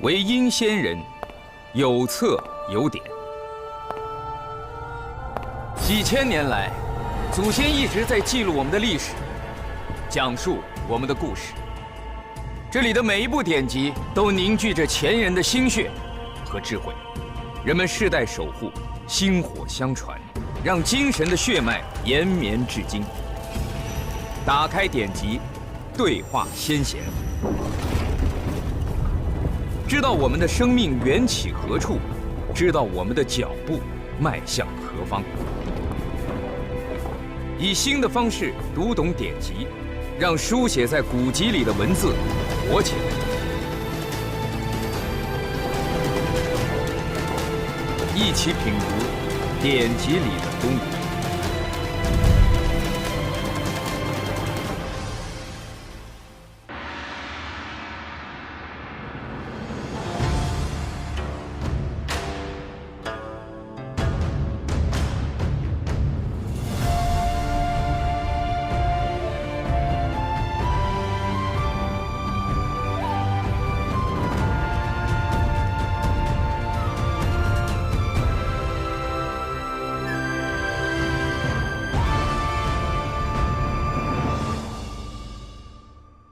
为殷先人，有册有典。几千年来，祖先一直在记录我们的历史，讲述我们的故事。这里的每一部典籍都凝聚着前人的心血和智慧，人们世代守护，薪火相传，让精神的血脉延绵至今。打开典籍，对话先贤，知道我们的生命缘起何处，知道我们的脚步迈向何方。以新的方式读懂典籍，让书写在古籍里的文字活起来。一起品读典籍里的中国。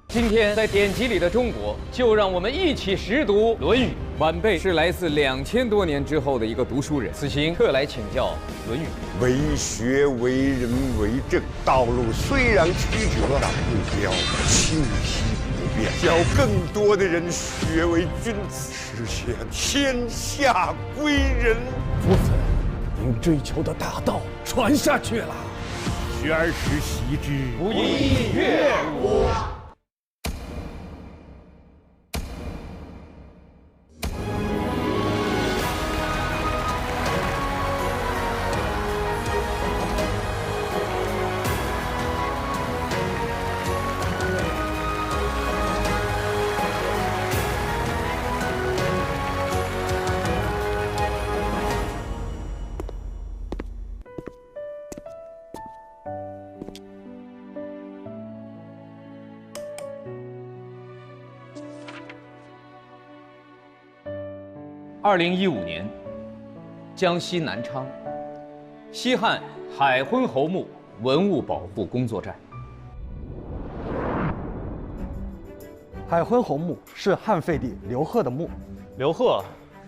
今天在典籍里的中国，就让我们一起识读《论语》。晚辈是来自2000多年之后的一个读书人，此行特来请教《论语》。为学为人为政，道路虽然曲折，但目标清晰不变。教更多的人学为君子，实现天下归人。夫子，您追求的大道传下去了。学而时习之，不亦乐乎？2015年，江西南昌，西汉海昏侯墓文物保护工作站。海昏侯墓是汉废帝刘贺的墓，刘贺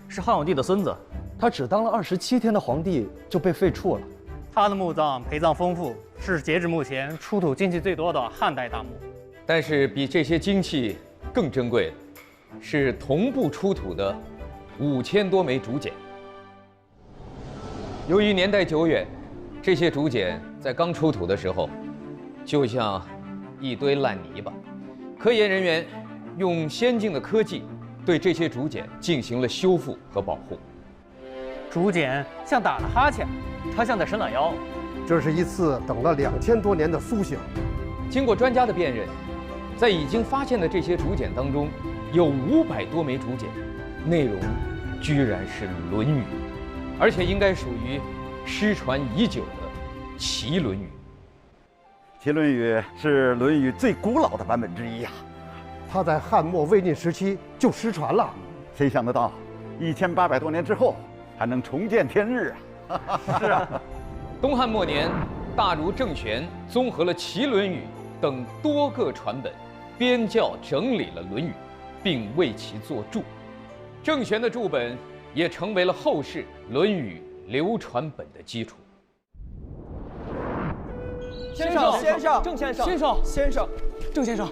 是汉武帝的孙子，他只当了27天的皇帝就被废黜了。他的墓葬陪葬丰富，是截止目前出土金器最多的汉代大墓。但是比这些金器更珍贵的，是同步出土的5000多枚竹简。由于年代久远，这些竹简在刚出土的时候，就像一堆烂泥巴。科研人员用先进的科技对这些竹简进行了修复和保护。竹简像打了哈欠，它像在伸懒腰。这是一次等了2000多年的苏醒。经过专家的辨认，在已经发现的这些竹简当中，有500多枚竹简，内容居然是《论语》，而且应该属于失传已久的齐《论语》。齐《论语》是《论语》最古老的版本之一呀。它在汉末魏晋时期就失传了，谁想得到，1800多年之后还能重见天日啊！是啊，东汉末年，大儒郑玄综合了齐《论语》等多个传本，编校整理了《论语》，并为其作注。郑玄的注本也成为了后世《论语》流传本的基础。先生，先生，郑先生，先生，先生，郑先生，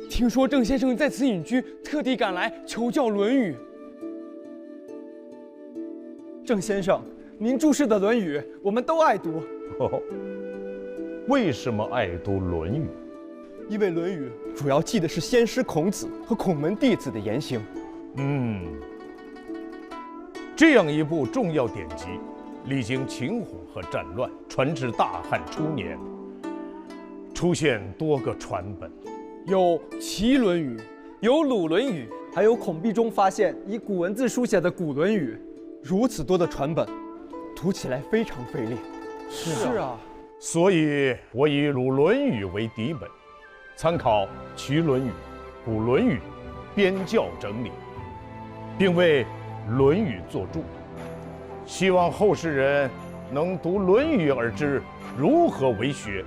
听说郑先生在此隐居，特地赶来求教《论语》。郑先生，您注释的《论语》，我们都爱读。哦，为什么爱读《论语》？因为《论语》主要记的是先师孔子和孔门弟子的言行。这样一部重要典籍，历经秦火和战乱，传至大汉初年，出现多个传本，有齐《论语》，有鲁《论语》，还有孔壁中发现以古文字书写的古《论语》。如此多的传本，读起来非常费力。是啊，所以我以鲁《论语》为底本，参考齐《论语》、古《论语》，编校整理，并为《论语》作注，希望后世人能读《论语》而知如何为学、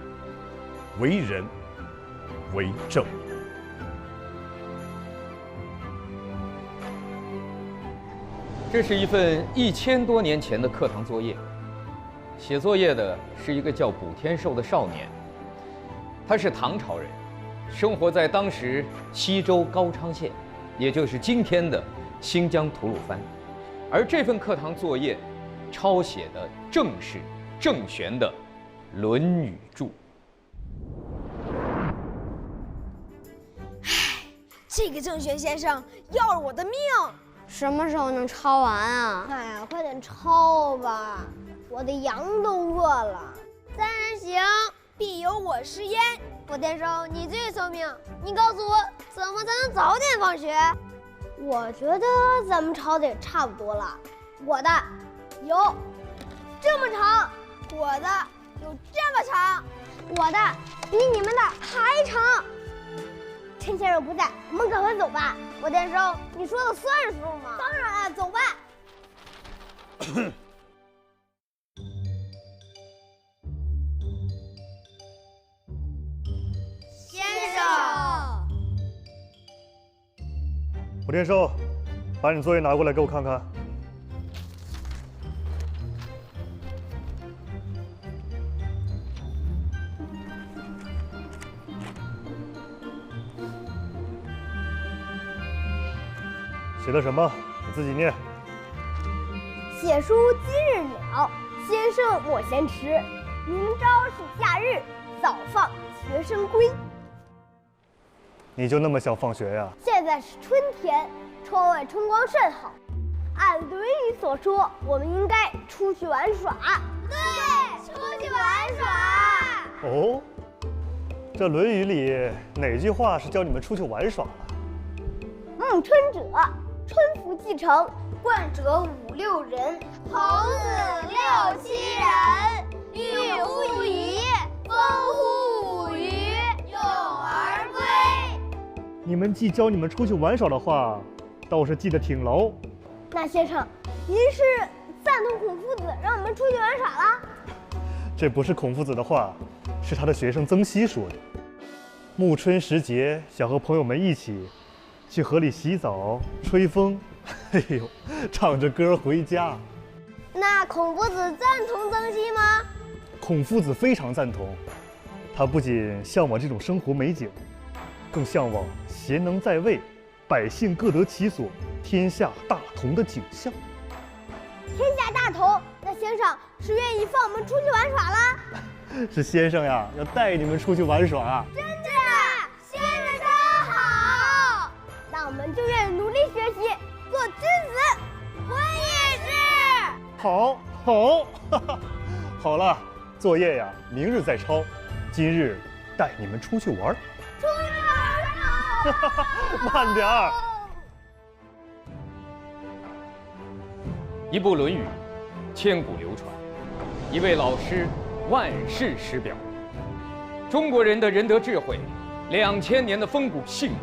为人、为政。这是一份1000多年前的课堂作业，写作业的是一个叫卜天寿的少年，他是唐朝人，生活在当时西周高昌县，也就是今天的新疆吐鲁番。而这份课堂作业抄写的正是郑玄的《论语注》。这个郑玄先生要了我的命！什么时候能抄完啊？哎呀，快点抄吧，我的羊都饿了。3人行，必有我师焉。卜天寿，你最聪明，你告诉我怎么才能早点放学？我觉得咱们抄的也差不多了。我的有这么长，我的有这么长，我的比你们的还长。趁先生不在，我们赶快走吧。卜天寿，你说的算数吗？当然啊，走吧。先生，卜天寿，把你作业拿过来给我看看。写的什么？你自己念。写书今日了，先生莫嫌迟。明朝是假日，早放学生归。你就那么想放学呀？现在是春天，窗外春光甚好。按《论语》所说，我们应该出去玩耍。对，出去玩耍。哦，这《论语》里哪句话是教你们出去玩耍了？暮春者，春服既成，冠者5、6人，童子6、7人，欲乎沂，风乎舞雩，咏而归。你们既教你们出去玩耍的话，倒是记得挺牢。那先生，您是赞同孔夫子让我们出去玩耍了？这不是孔夫子的话，是他的学生曾皙说的。暮春时节，想和朋友们一起去河里洗澡、吹风，哎呦，唱着歌回家。那孔夫子赞同曾皙吗？孔夫子非常赞同，他不仅向往这种生活美景，更向往贤能在位，百姓各得其所，天下大同的景象。天下大同，那先生是愿意放我们出去玩耍啦？是先生呀，要带你们出去玩耍啊！真的，先生真好。那我们就愿意努力学习，做君子。我也是。好，好，哈哈，好了，作业呀，明日再抄。今日带你们出去玩。出去玩哈，慢点儿。一部《论语》，千古流传；一位老师，万世师表。中国人的仁德智慧，2000年的风骨性格，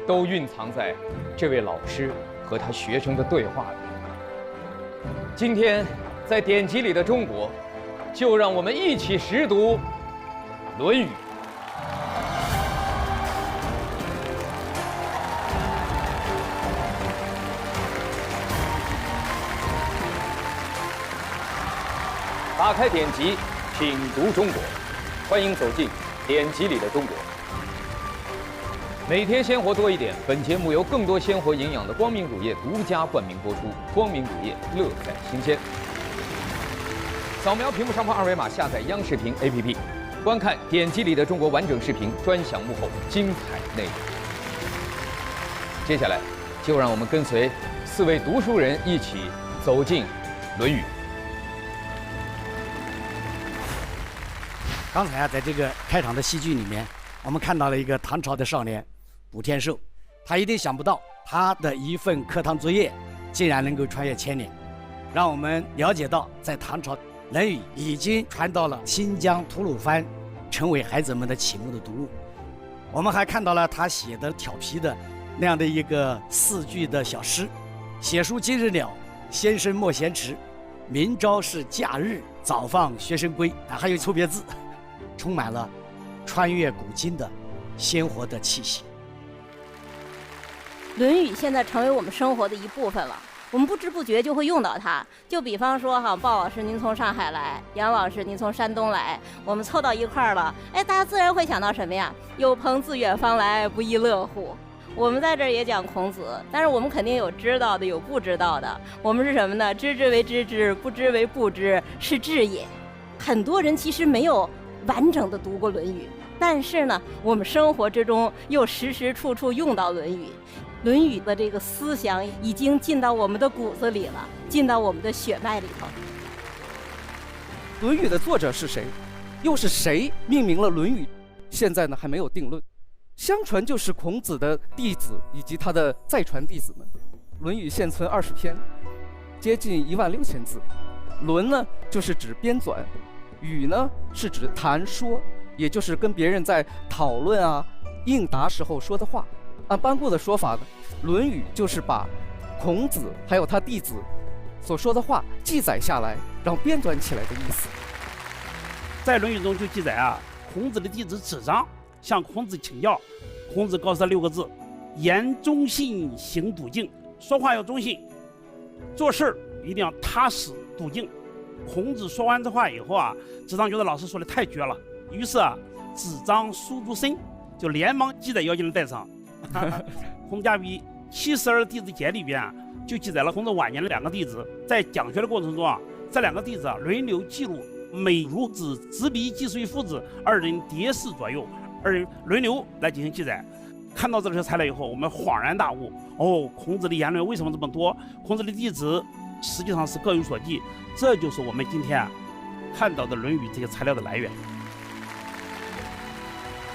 都蕴藏在这位老师和他学生的对话里。今天，在典籍里的中国，就让我们一起识读《论语》。打开典籍，品读中国，欢迎走进典籍里的中国。每天鲜活多一点，本节目由更多鲜活营养的光明乳业独家冠名播出。光明乳业，乐在新鲜。扫描屏幕上方二维码，下载央视频 APP， 观看典籍里的中国完整视频专享幕后精彩内容。接下来，就让我们跟随4位读书人一起走进《论语》。刚才啊，在这个开场的戏剧里面，我们看到了一个唐朝的少年卜天寿，他一定想不到他的一份课堂作业竟然能够穿越千年，让我们了解到在唐朝《论语》已经传到了新疆吐鲁番，成为孩子们的启蒙的读物。我们还看到了他写的调皮的那样的一个4句的小诗，写书今日了，先生莫嫌迟。明朝是假日，早放学生归。还有错别字，充满了穿越古今的鲜活的气息。《论语》现在成为我们生活的一部分了，我们不知不觉就会用到它。就比方说哈，鲍老师您从上海来，杨老师您从山东来，我们凑到一块儿了，哎，大家自然会想到什么呀？有朋自远方来，不亦乐乎。我们在这儿也讲孔子，但是我们肯定有知道的，有不知道的。我们是什么呢？知之为知之，不知为不知，是智也。很多人其实没有完整的读过《论语》，但是呢，我们生活之中又时时处处用到《论语》。《论语》的这个思想已经进到我们的骨子里了，进到我们的血脉里头。《论语》的作者是谁？又是谁命名了《论语》？现在呢还没有定论。相传就是孔子的弟子以及他的再传弟子们。《论语》现存20篇，接近16000字。论呢就是指编纂，语呢是指谈说，也就是跟别人在讨论啊、应答时候说的话。按班固的说法呢，《论语》就是把孔子还有他弟子所说的话记载下来，然后编纂起来的意思。在《论语》中就记载啊，孔子的弟子子张向孔子请教，孔子告诉他6个字：言忠信，行笃敬。说话要忠信，做事一定要踏实笃敬。孔子说完这话以后啊，子张觉得老师说的太绝了，于是啊，子张书诸身，就连忙记在腰间的带上。孔家于72弟子节里边啊，就记载了孔子晚年的2个弟子在讲学的过程中啊，这2个弟子啊轮流记录每孺子执笔记随父子2人叠侍左右，2人轮流来进行记载。看到这些材料以后，我们恍然大悟，哦，孔子的言论为什么这么多？孔子的弟子实际上是各有所记，这就是我们今天啊看到的《论语》这些材料的来源。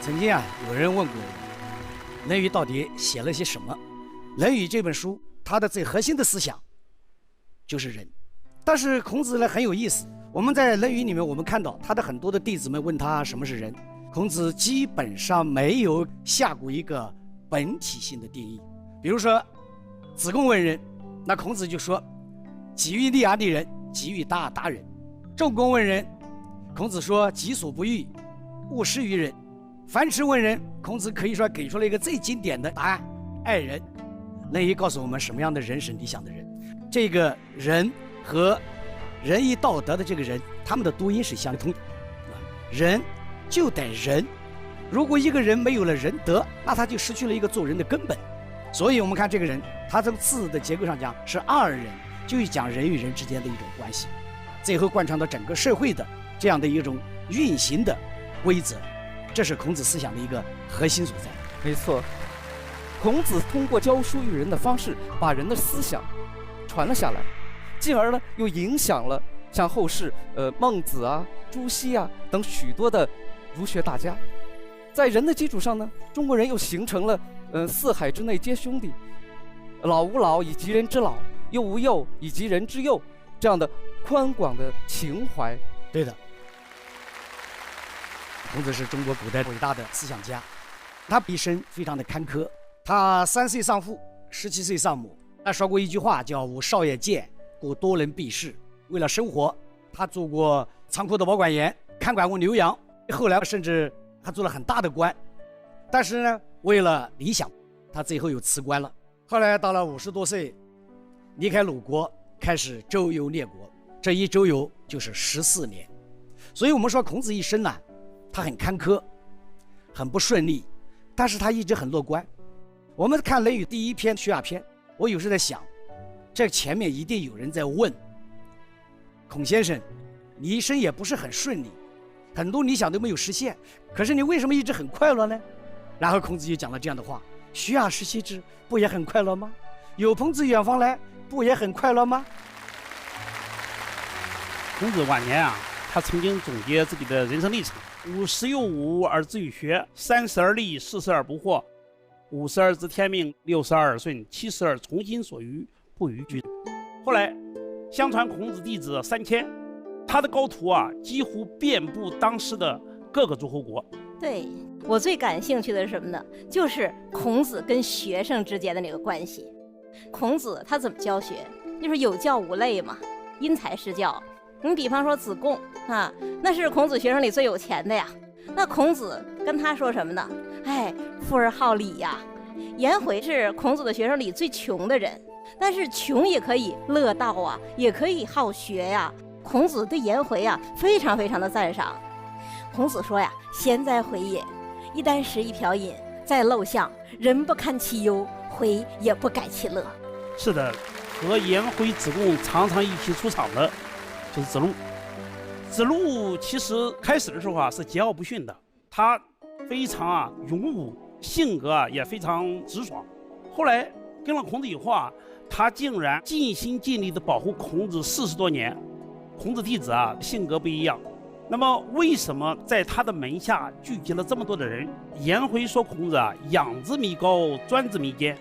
曾经啊，有人问过我，《论语》到底写了些什么？《论语》这本书，它的最核心的思想就是仁。但是孔子呢很有意思，我们在《论语》里面，我们看到他的很多的弟子们问他什么是仁，孔子基本上没有下过一个本体性的定义。比如说，子贡问仁，那孔子就说：己欲立而立人，己欲达而达人。仲弓问仁，孔子说：己所不欲，勿施于人。樊迟问仁，孔子可以说给出了一个最经典的答案：爱人。《论语》告诉我们什么样的人是理想的人。这个人和仁义道德的这个人，他们的读音是相通的。人就得仁，如果一个人没有了仁德，那他就失去了一个做人的根本。所以我们看这个人，他从字的结构上讲是二人，就是讲人与人之间的一种关系，最后贯穿到整个社会的这样的一种运行的规则，这是孔子思想的一个核心所在。没错，孔子通过教书育人的方式，把人的思想传了下来，进而呢又影响了像后世孟子啊、朱熹啊等许多的儒学大家。在人的基础上呢，中国人又形成了四海之内皆兄弟，老吾老以及人之老，幼吾幼以及人之幼，这样的宽广的情怀。对的，孔子是中国古代伟大的思想家，他一生非常的坎坷。他3岁丧父，17岁丧母。他说过一句话叫“吾少也贱，故多人避世”。为了生活，他做过仓库的保管员，看管过牛羊，后来甚至他做了很大的官。但是呢，为了理想，他最后又辞官了。后来到了50多岁，离开鲁国，开始周游列国。这一周游就是14年。所以我们说孔子一生呢，他很坎坷，很不顺利，但是他一直很乐观。我们看《论语》第1篇《学而》篇，我有时在想，这前面一定有人在问孔先生，你一生也不是很顺利，很多理想都没有实现，可是你为什么一直很快乐呢？然后孔子就讲了这样的话：学而时习之，不也很快乐吗？有朋自远方来，不也很快乐吗？孔子晚年啊，他曾经总结自己的人生历程：50有5而志于学，30而立，40而不惑，50而知天命，60而耳顺，70而从心所欲，不逾矩。后来相传孔子弟子3000，他的高徒啊几乎遍布当时的各个诸侯国。对，我最感兴趣的是什么呢？就是孔子跟学生之间的那个关系。孔子他怎么教学？就是有教无类嘛，因材施教。你比方说子贡啊，那是孔子学生里最有钱的呀。那孔子跟他说什么呢？哎，富而好礼呀。颜回是孔子的学生里最穷的人，但是穷也可以乐道啊，也可以好学呀。孔子对颜回啊非常非常的赞赏。孔子说呀：“贤哉回也！一箪食，一瓢饮，在陋巷，人不堪其忧，回也不改其乐。”是的，和颜回、子贡常常一起出场的，就是子路。子路其实开始的时候啊是桀骜不驯的，他非常勇武，性格也非常直爽。后来跟了孔子以后啊，他竟然尽心尽力的保护孔子40多年。孔子弟子啊性格不一样，那么为什么在他的门下聚集了这么多的人？颜回说孔子啊仰之弥高，专之弥坚。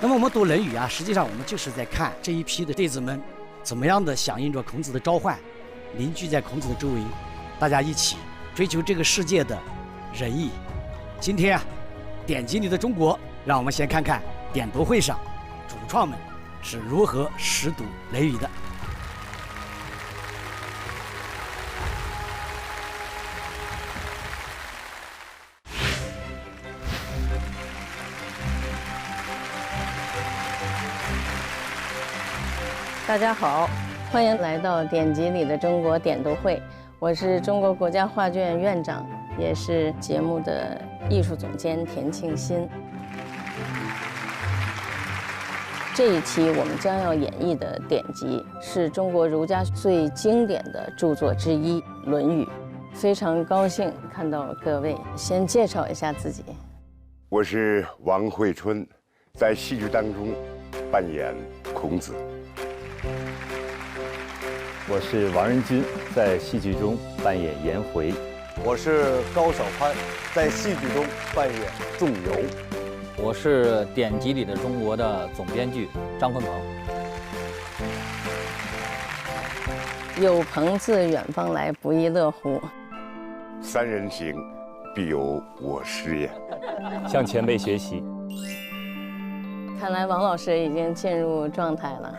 那么我们读《论语》啊，实际上我们就是在看这一批的弟子们怎么样的响应着孔子的召唤，凝聚在孔子的周围，大家一起追求这个世界的仁义。今天啊，典籍里的中国，让我们先看看点读会上主创们是如何识读《论语》的。大家好，欢迎来到典籍里的中国点读会。我是中国国家画卷院长，也是节目的艺术总监田庆新。这一期我们将要演绎的典籍是中国儒家最经典的著作之一《论语》。非常高兴看到各位，先介绍一下自己。我是王惠春，在戏剧当中扮演孔子。我是王仁君，在戏剧中扮演颜回。我是高晓攀，在戏剧中扮演仲由。我是典籍里的中国的总编剧张坤鹏。有朋自远方来，不亦乐乎？三人行，必有我师焉。向前辈学习。看来王老师已经进入状态了。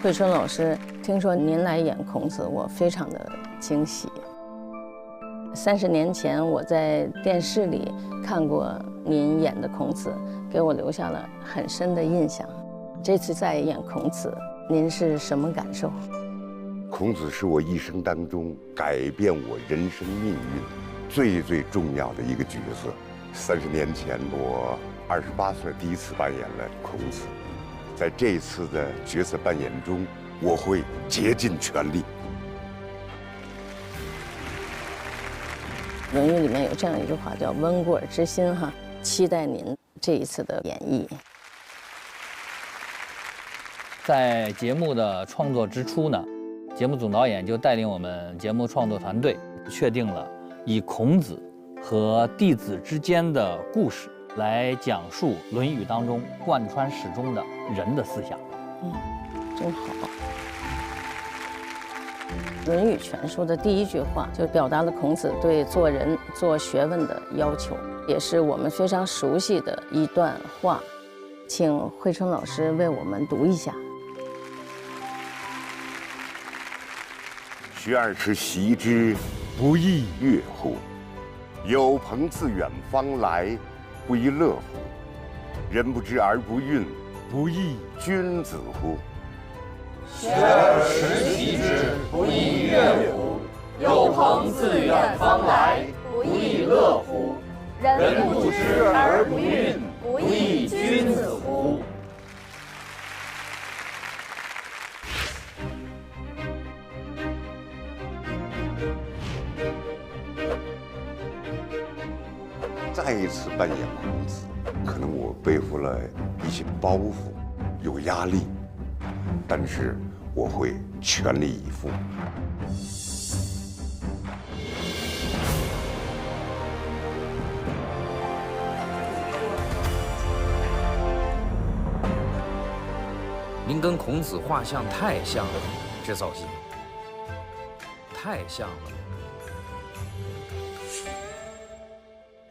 惠春老师，听说您来演孔子，我非常的惊喜。30年前我在电视里看过您演的孔子，给我留下了很深的印象。这次再演孔子，您是什么感受？孔子是我一生当中改变我人生命运最重要的一个角色。30年前，我28岁第一次扮演了孔子。在这一次的角色扮演中，我会竭尽全力。《论语》里面有这样一句话，叫“温故而知新”哈，期待您这一次的演绎。在节目的创作之初呢，节目总导演就带领我们节目创作团队，确定了以孔子和弟子之间的故事来讲述《论语》当中贯穿始终的人的思想。真好。《论语全书》的第一句话就表达了孔子对做人、做学问的要求，也是我们非常熟悉的一段话。请惠春老师为我们读一下。学而时习之，不亦乐乎？有朋自远方来，不亦乐乎？人不知而不愠，不亦君子乎？学而时习之，不亦乐乎？有朋自远方来，不亦乐乎？人不知而不愠，不亦君子乎？再一次扮演孔子，可能我背负了一些包袱，有压力，但是我会全力以赴。您跟孔子画像太像了，这造型太像了。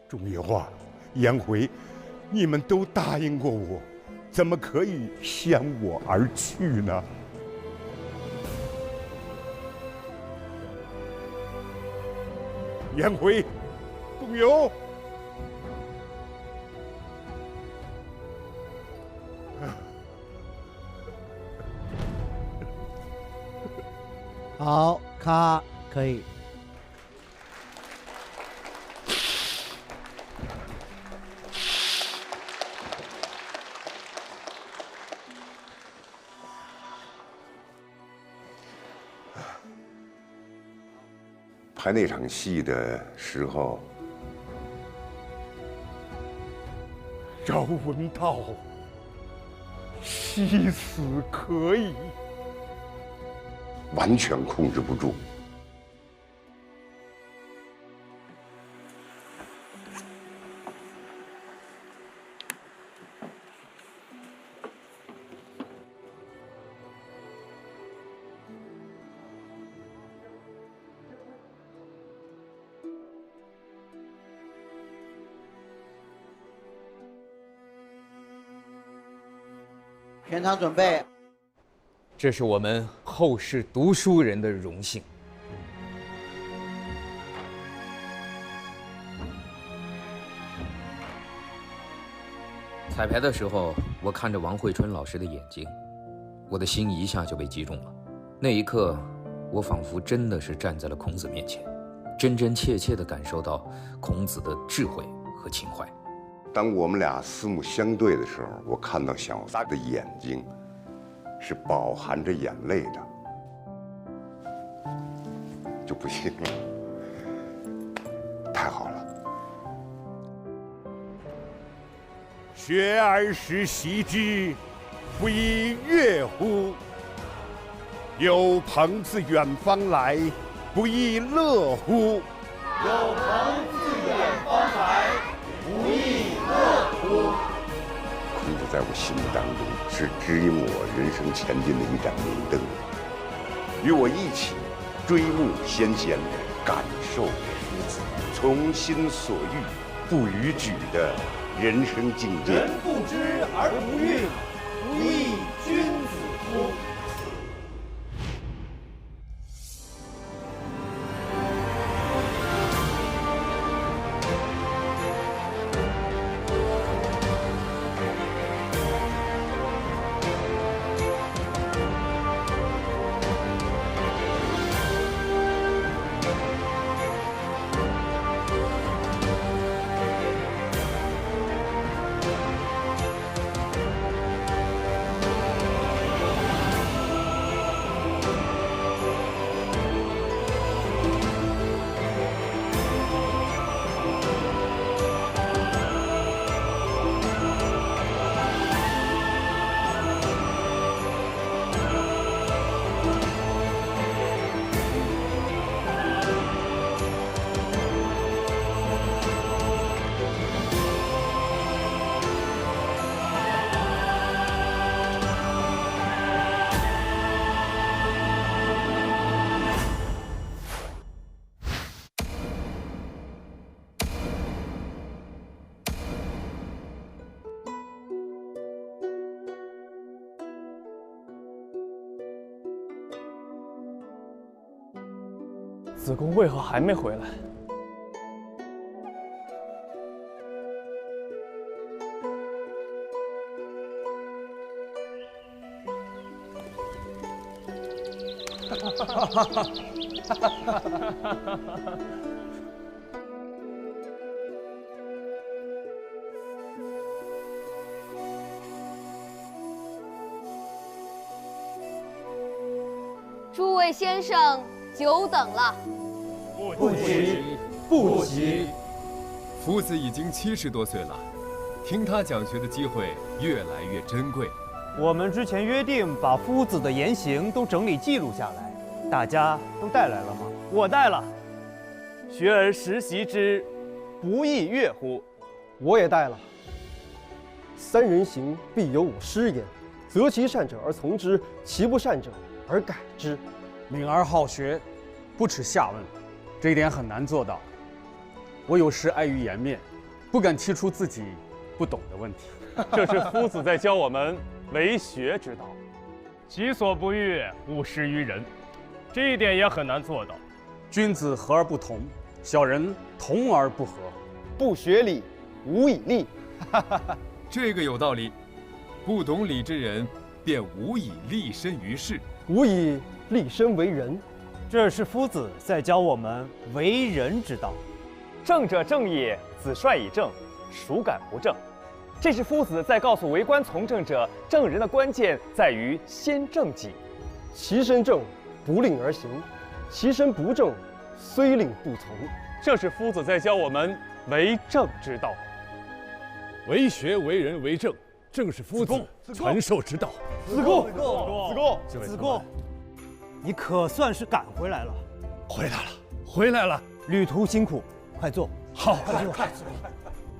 仲由啊，颜回，你们都答应过我，怎么可以先我而去呢？颜回、董永，好，咔，可以。拍那场戏的时候，赵文道惜死可以，完全控制不住。全场准备。这是我们后世读书人的荣幸。彩排的时候，我看着王慧春老师的眼睛，我的心一下就被击中了。那一刻，我仿佛真的是站在了孔子面前，真真切切地感受到孔子的智慧和情怀。当我们俩四目相对的时候，我看到小撒的眼睛是饱含着眼泪的，就不行了，太好了。学而时习之，不亦乐乎？有朋自远方来，不亦乐乎？有朋自远方来，不亦乐乎？孔子在我心目当中是指引我人生前进的一盏明灯，与我一起追慕先贤，感受夫子从心所欲不逾矩的人生境界。人不知而不愠，不亦君子乎？子贡为何还没回来？诸位先生，久等了。不急，不急。夫子已经70多岁了，听他讲学的机会越来越珍贵。我们之前约定把夫子的言行都整理记录下来，大家都带来了吗？我带了。学而时习之，不亦乐乎？我也带了。三人行，必有我师焉。择其善者而从之，其不善者而改之。敏而好学，不耻下问，这一点很难做到。我有时碍于颜面，不敢提出自己不懂的问题。这是夫子在教我们为学之道。己所不欲，勿施于人，这一点也很难做到。君子和而不同，小人同而不和。不学礼，无以立。这个有道理。不懂礼之人，便无以立身于世，无以立身为人。这是夫子在教我们为人之道。正者正也，子帅以正，孰敢不正？这是夫子在告诉为官从政者，正人的关键在于先正己。其身正，不令而行；其身不正，虽令不从。这是夫子在教我们为政之道。为学为人为政，正是夫子传授之道。子贡，你可算是赶回来了。回来了，旅途辛苦，快坐。好，快坐。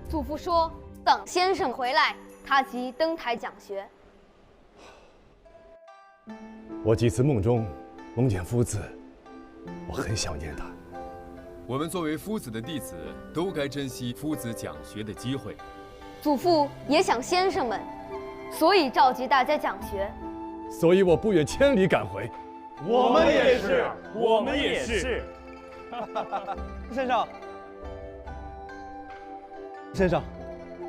祖父说等先生回来，他即登台讲学。我几次梦中梦见夫子，我很想念他。我们作为夫子的弟子，都该珍惜夫子讲学的机会。祖父也想先生们，所以召集大家讲学。所以我不远千里赶回。我们也是。先生，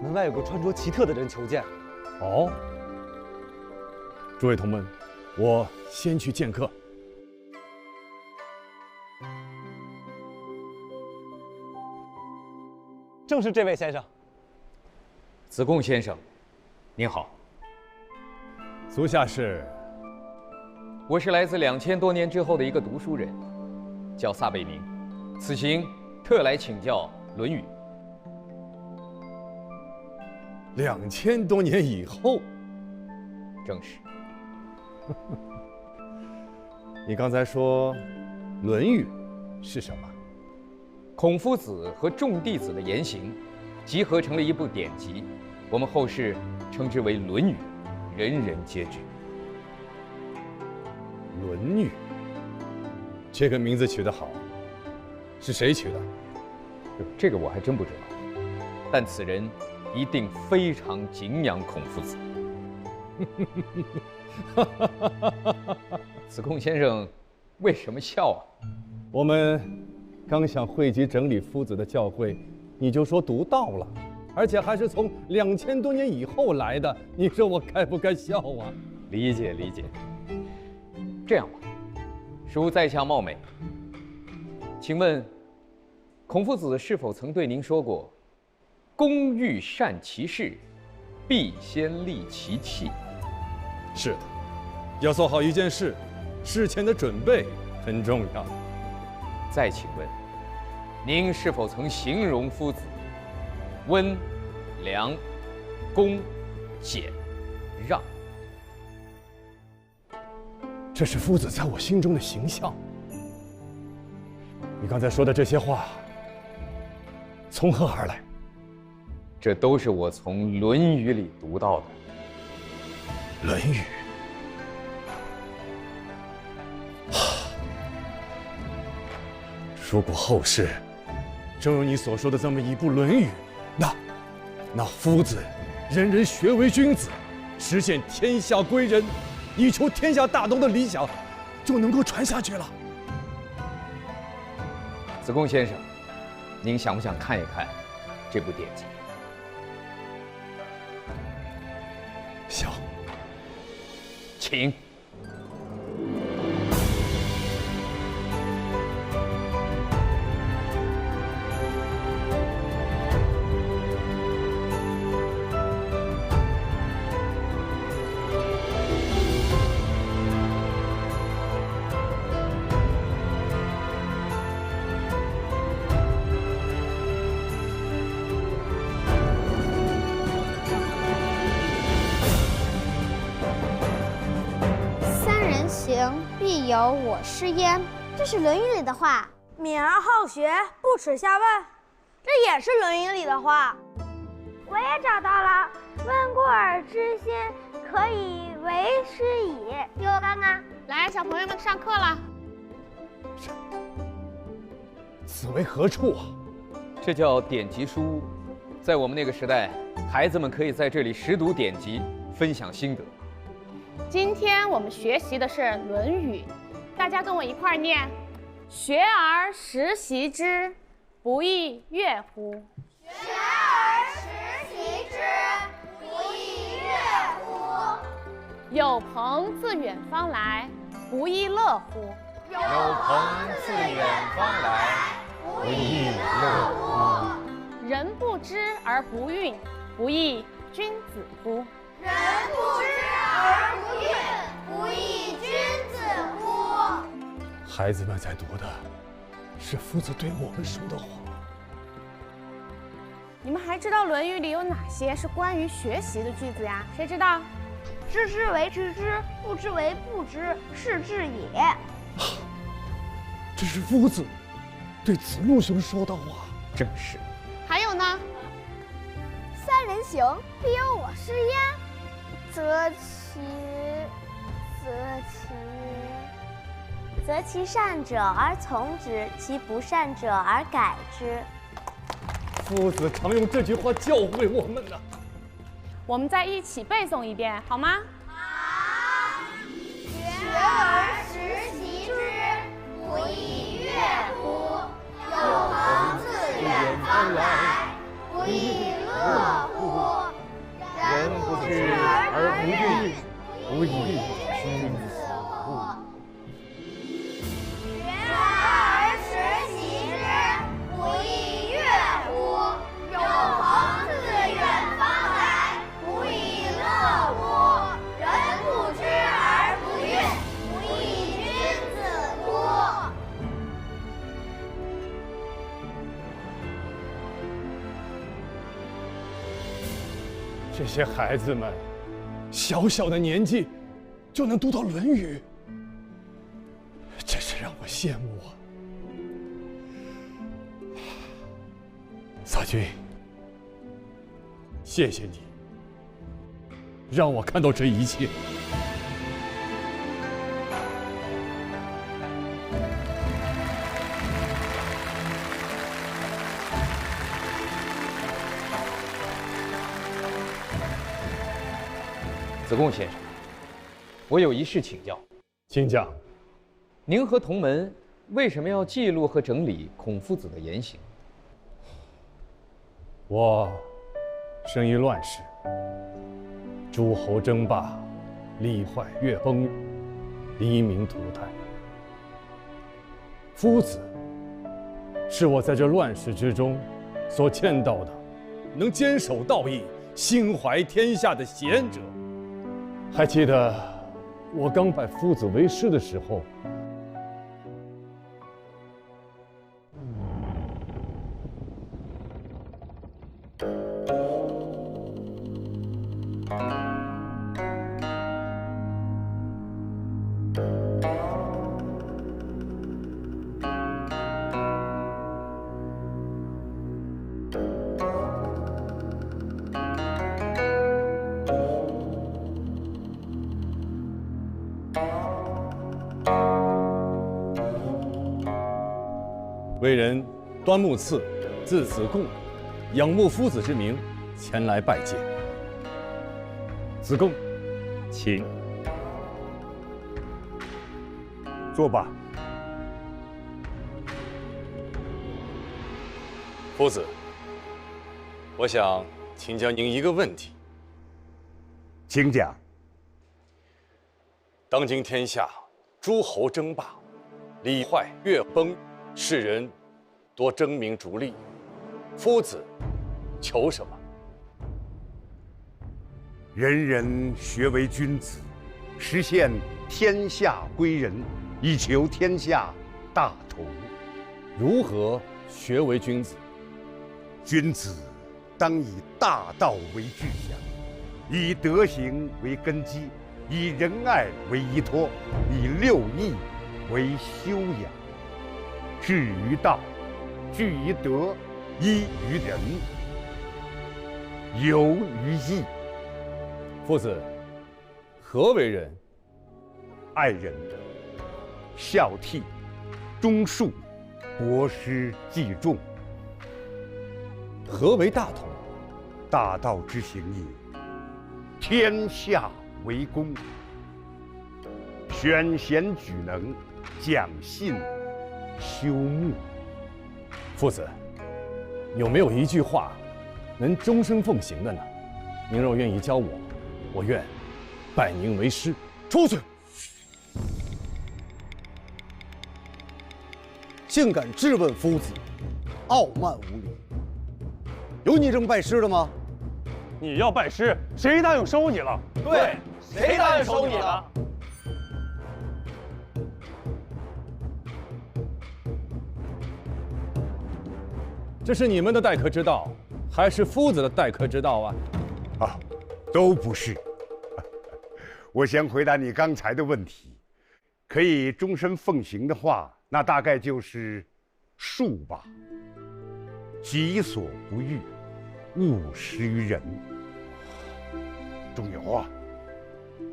门外有个穿着奇特的人求见。哦，诸位同门，我先去见客。正是这位先生。子贡先生，您好。足下是？我是来自2000多年之后的一个读书人，叫撒贝宁，此行特来请教《论语》。 2000多年以后，正是。你刚才说，《论语》是什么？孔夫子和众弟子的言行，集合成了一部典籍，我们后世称之为《论语》，人人皆知。《论语》这个名字取得好，是谁取的？这个我还真不知道，但此人 一定非常敬仰孔夫子。子贡先生为什么笑啊？我们刚想汇集整理夫子的教诲，你就说读到了，而且还是从2000多年以后来的，你说我该不该笑啊？理解理解。这样吧，恕在下冒昧，请问孔夫子是否曾对您说过？ 工欲善其事，必先利其器。是的，要做好一件事，事前的准备很重要。再请问，您是否曾形容夫子温、良、恭、俭、让？这是夫子在我心中的形象。你刚才说的这些话，从何而来？ 这都是我从《论语》里读到的。《论语》如果后世正如你所说的这么一部《论语》，那夫子人人学为君子，实现天下归人，以求天下大同的理想，就能够传下去了。子贡先生，您想不想看一看这部典籍？ 想，请。必有我师焉，这是《论语》里的话。敏而好学，不耻下问，这也是《论语》里的话。我也找到了，温故而知新，可以为师矣。给我看看。来，小朋友们上课了。此为何处啊？这叫典籍书，在我们那个时代孩子们可以在这里识读典籍，分享心得。今天我们学习的是《论语》，大家跟我一块儿念：学而时习之，不亦说乎？学而时习之，不亦说乎？有朋自远方来，不亦乐乎？有朋自远方来，不亦乐乎？人不知而不愠，不亦君子乎？人不知而不愠，不亦君子乎？孩子们在读的是夫子对我们说的话。你们还知道《论语》里有哪些是关于学习的句子呀？谁知道？知之为知之，不知为不知，是知也。这是夫子对子路兄说的话。正是。还有呢？三人行，必有我师焉。择其善者而从之，其不善者而改之。夫子常用这句话教诲我们呢。我们再一起背诵一遍，好吗？好。学而时习之，不亦说乎？有朋自远方来，不亦乐乎？人不知而不愠，不亦君子乎？学而时习之，不亦说乎？有朋自远方来，不亦乐乎？人不知而不愠，不亦君子乎？这些孩子们，小小的年纪就能读到《论语》，真是让我羡慕啊！撒君，谢谢你，让我看到这一切。子贡先生，我有一事请教。请讲。您和同门为什么要记录和整理孔夫子的言行？我生于乱世，诸侯争霸，利坏乐崩，黎民涂炭。夫子是我在这乱世之中所见到的能坚守道义、心怀天下的贤者。还记得我刚拜夫子为师的时候，为人端木赐，字子贡，仰慕夫子之名，前来拜见。子贡，请坐吧。夫子，我想请教您一个问题。请讲。当今天下，诸侯争霸，礼坏乐崩，世人多争名逐利，夫子求什么？人人学为君子，实现天下归仁，以求天下大同。如何学为君子？君子当以大道为志向，以德行为根基，以仁爱为依托，以六艺为修养。志于道，据于德，依于仁，游于义。夫子，何为仁？爱人，孝悌，忠恕，博施济众。何为大同？大道之行也，天下为公。选贤举能，讲信修睦。父子，有没有一句话能终身奉行的呢？您若愿意教我，我愿拜您为师。出去！竟敢质问夫子，傲慢无礼！有你这么拜师的吗？你要拜师，谁答应收你了？对，谁答应收你了？这是你们的待客之道，还是夫子的待客之道啊？啊，都不是。我先回答你刚才的问题，可以终身奉行的话，那大概就是术吧。己所不欲，勿施于人。仲由啊，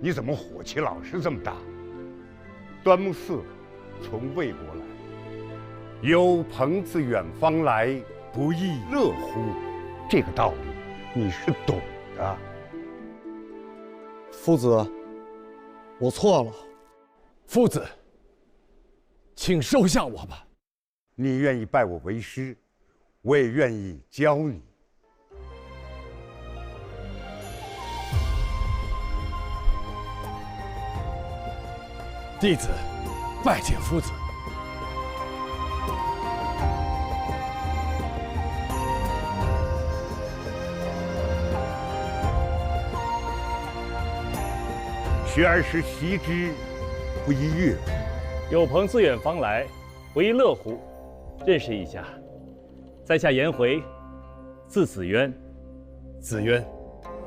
你怎么火气老是这么大？端木寺从魏国来，有朋自远方来，不亦乐乎？这个道理你是懂的。夫子，我错了。夫子，请收下我吧。你愿意拜我为师，我也愿意教你。弟子拜见夫子。学而时习之，不亦乐乎？有朋自远方来，不亦乐乎？认识一下，在下颜回，字子渊。子渊，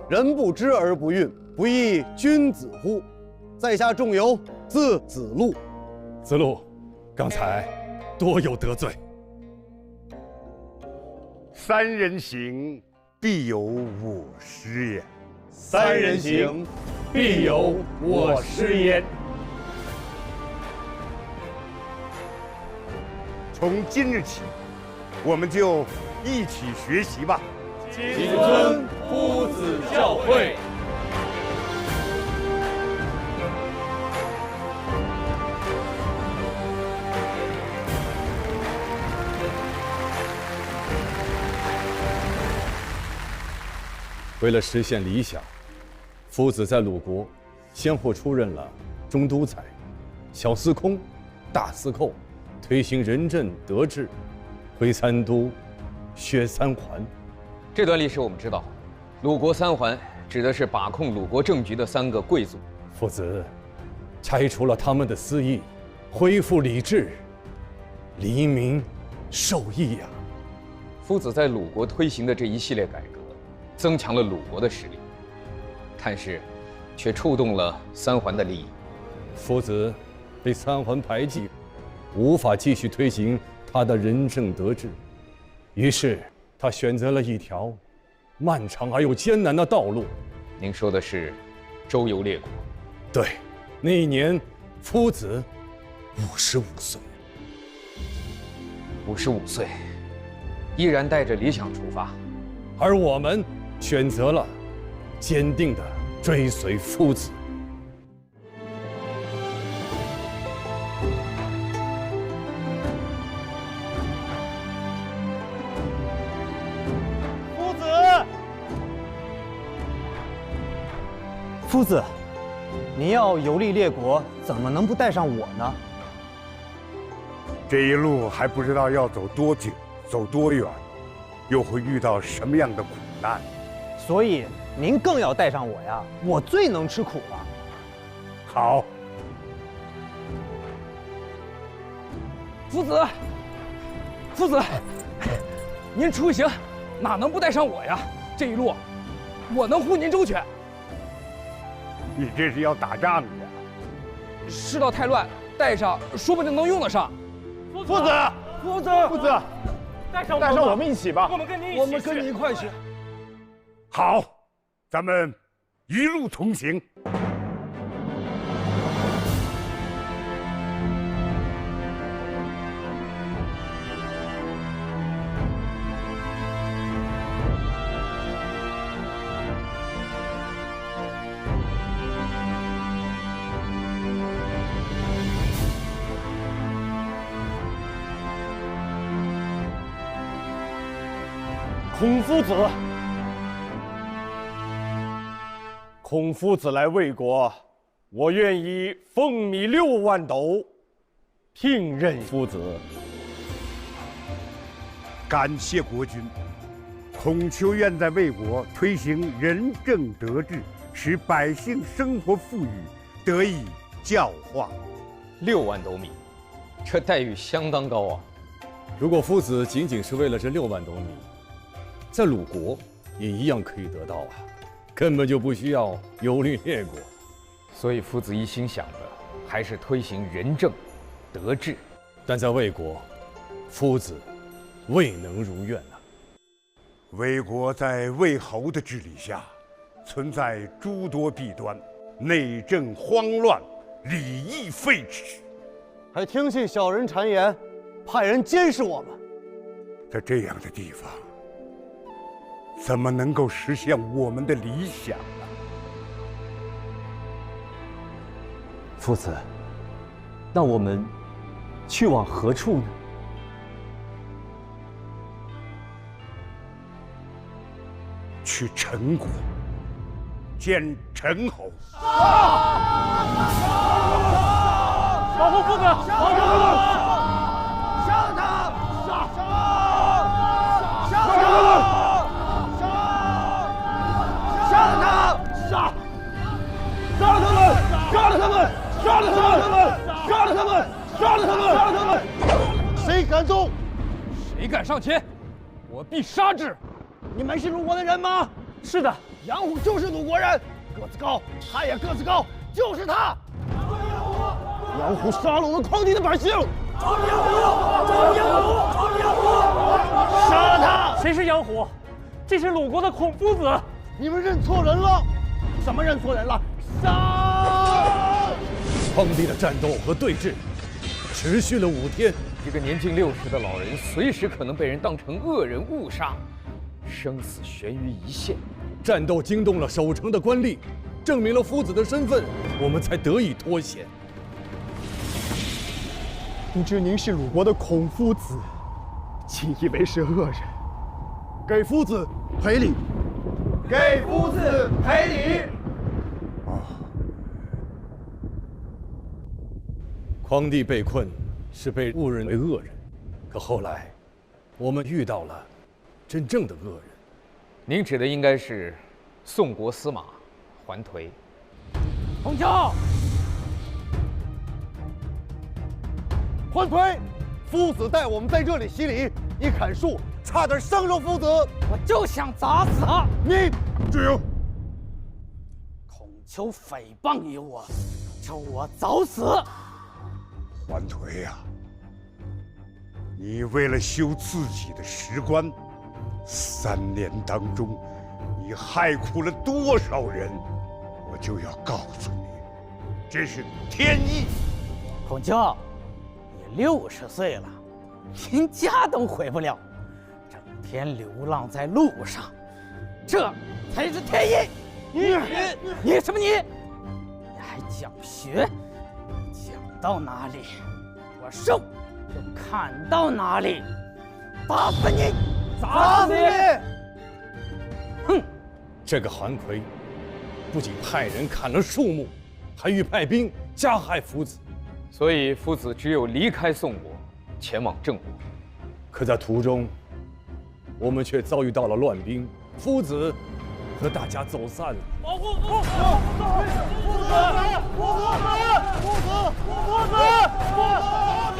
人不知而不愠，不亦君子乎？在下仲由，字子路。子路，刚才多有得罪。三人行，必有我师焉。三人行，必有我师焉。从今日起，我们就一起学习吧。谨遵夫子教诲。为了实现理想，夫子在鲁国先后出任了中都宰、小司空、大司寇，推行仁政德治，挥三都，削三桓。这段历史我们知道，鲁国三桓指的是把控鲁国政局的3个贵族。夫子拆除了他们的私义，恢复礼制，黎民受益呀。夫子在鲁国推行的这一系列改革，增强了鲁国的实力，但是却触动了三桓的利益。夫子被三桓排挤，无法继续推行他的仁政德治，于是他选择了一条漫长而又艰难的道路。您说的是周游列国？对，那一年夫子55岁。55岁，依然带着理想出发，而我们选择了坚定地追随夫子。夫子，您要游历列国，怎么能不带上我呢？这一路还不知道要走多久，走多远，又会遇到什么样的苦难，所以您更要带上我呀！我最能吃苦了。好，夫子，夫子，您出行哪能不带上我呀？这一路，我能护您周全。你这是要打仗的？世道太乱，带上说不定能用得上。夫子，带上我们一起吧。我们跟你一块去。好，咱们一路同行。孔夫子，孔夫子来魏国，我愿以俸米6万斗，聘任夫子。感谢国君。孔丘愿在魏国推行仁政德治，使百姓生活富裕，得以教化。6万斗米，这待遇相当高啊！如果夫子仅仅是为了这6万斗米，在鲁国也一样可以得到啊，根本就不需要游历列国。所以夫子一心想的还是推行仁政德治，但在魏国，夫子未能如愿啊。魏国在魏侯的治理下，存在诸多弊端，内政慌乱，礼义废弛，还听信小人谗言，派人监视我们。在这样的地方，怎么能够实现我们的理想呢？夫子，那我们去往何处呢？去陈国见陈侯。保护夫子，保护夫子！杀他！杀！杀他！杀他！杀！杀了他们！杀了他们！杀了他们！杀了他们！杀了他们！杀了他们！谁敢动？谁敢上前，我必杀之！你们是鲁国的人吗？是的，杨虎就是鲁国人，个子高，他也个子高，就是他。杨虎杀了我们匡地的百姓。杀了他！谁是杨虎？这是鲁国的孔夫子。你们认错人了。怎么认错人了？杀！匡地的战斗和对峙持续了5天。一个年近60的老人，随时可能被人当成恶人误杀，生死悬于一线。战斗惊动了守城的官吏，证明了夫子的身份，我们才得以脱险。不知您是鲁国的孔夫子，竟以为是恶人。给夫子赔礼！给夫子赔礼！匡地被困是被误认为恶人，可后来我们遇到了真正的恶人。您指的应该是宋国司马桓颓。孔丘，桓颓，夫子带我们在这里洗礼，一砍树，差点伤着夫子。我就想砸死他！你志勇，孔丘诽谤于我，求我早死。桓颓呀，你为了修自己的石棺，3年当中，你害苦了多少人？我就要告诉你，这是天意。孔丘，你60岁了，连家都回不了，整天流浪在路上，这才是天意。你什么你？你还讲学？讲到哪里，我手就砍到哪里，打死你！砸死你！哼！这个桓奎不仅派人砍了树木，还欲派兵加害夫子，所以夫子只有离开宋国，前往郑国。可在途中，我们却遭遇到了乱兵，夫子和大家走散了。保护夫子！夫子！夫子！夫子！夫子！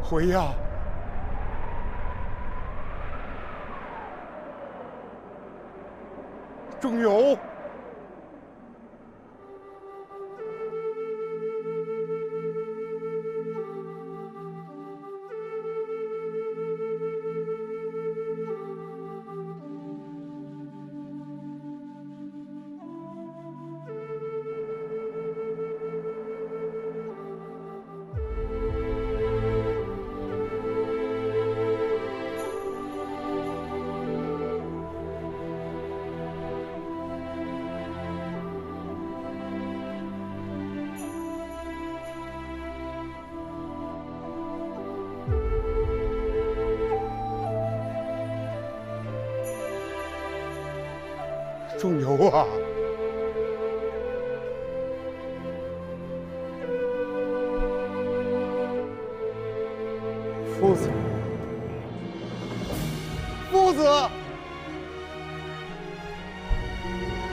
回呀！仲由，仲由啊！夫子，夫子，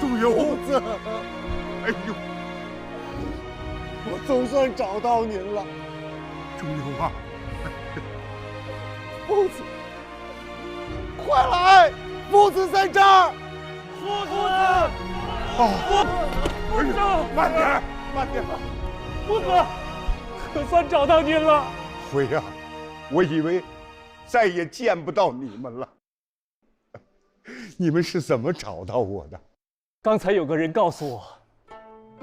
仲由，夫子，哎呦，我总算找到您了，仲由啊！夫子，快来！夫子在这儿！夫子，哎呦，慢点，慢点！夫子，可算找到您了。辉呀，我以为再也见不到你们了。你们是怎么找到我的？刚才有个人告诉我，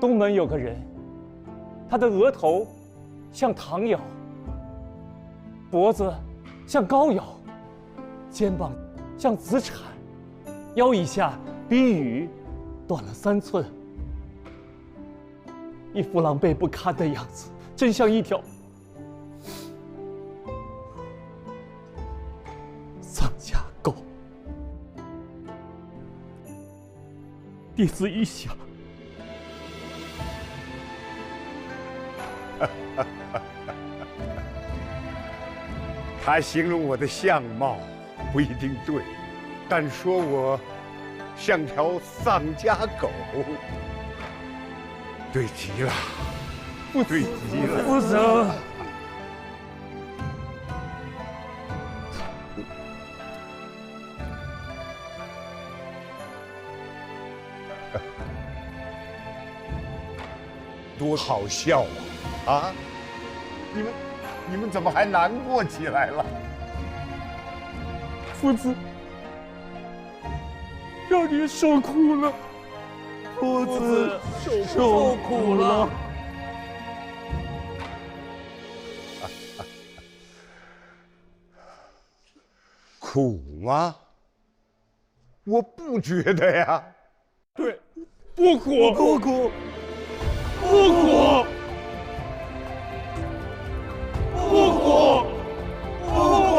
东门有个人，他的额头像唐尧，脖子像高尧，肩膀像子产，腰以下比羽短了3寸，一副狼狈不堪的样子，真像一条丧家狗。弟子一想，他形容我的相貌不一定对，但说我像条丧家狗，对极了，对极了。夫子，多好笑啊！啊，你们怎么还难过起来了？夫子，让您受苦了。夫子受苦了。苦吗？我不觉得呀。对，不苦，不苦，不苦，不苦，不苦。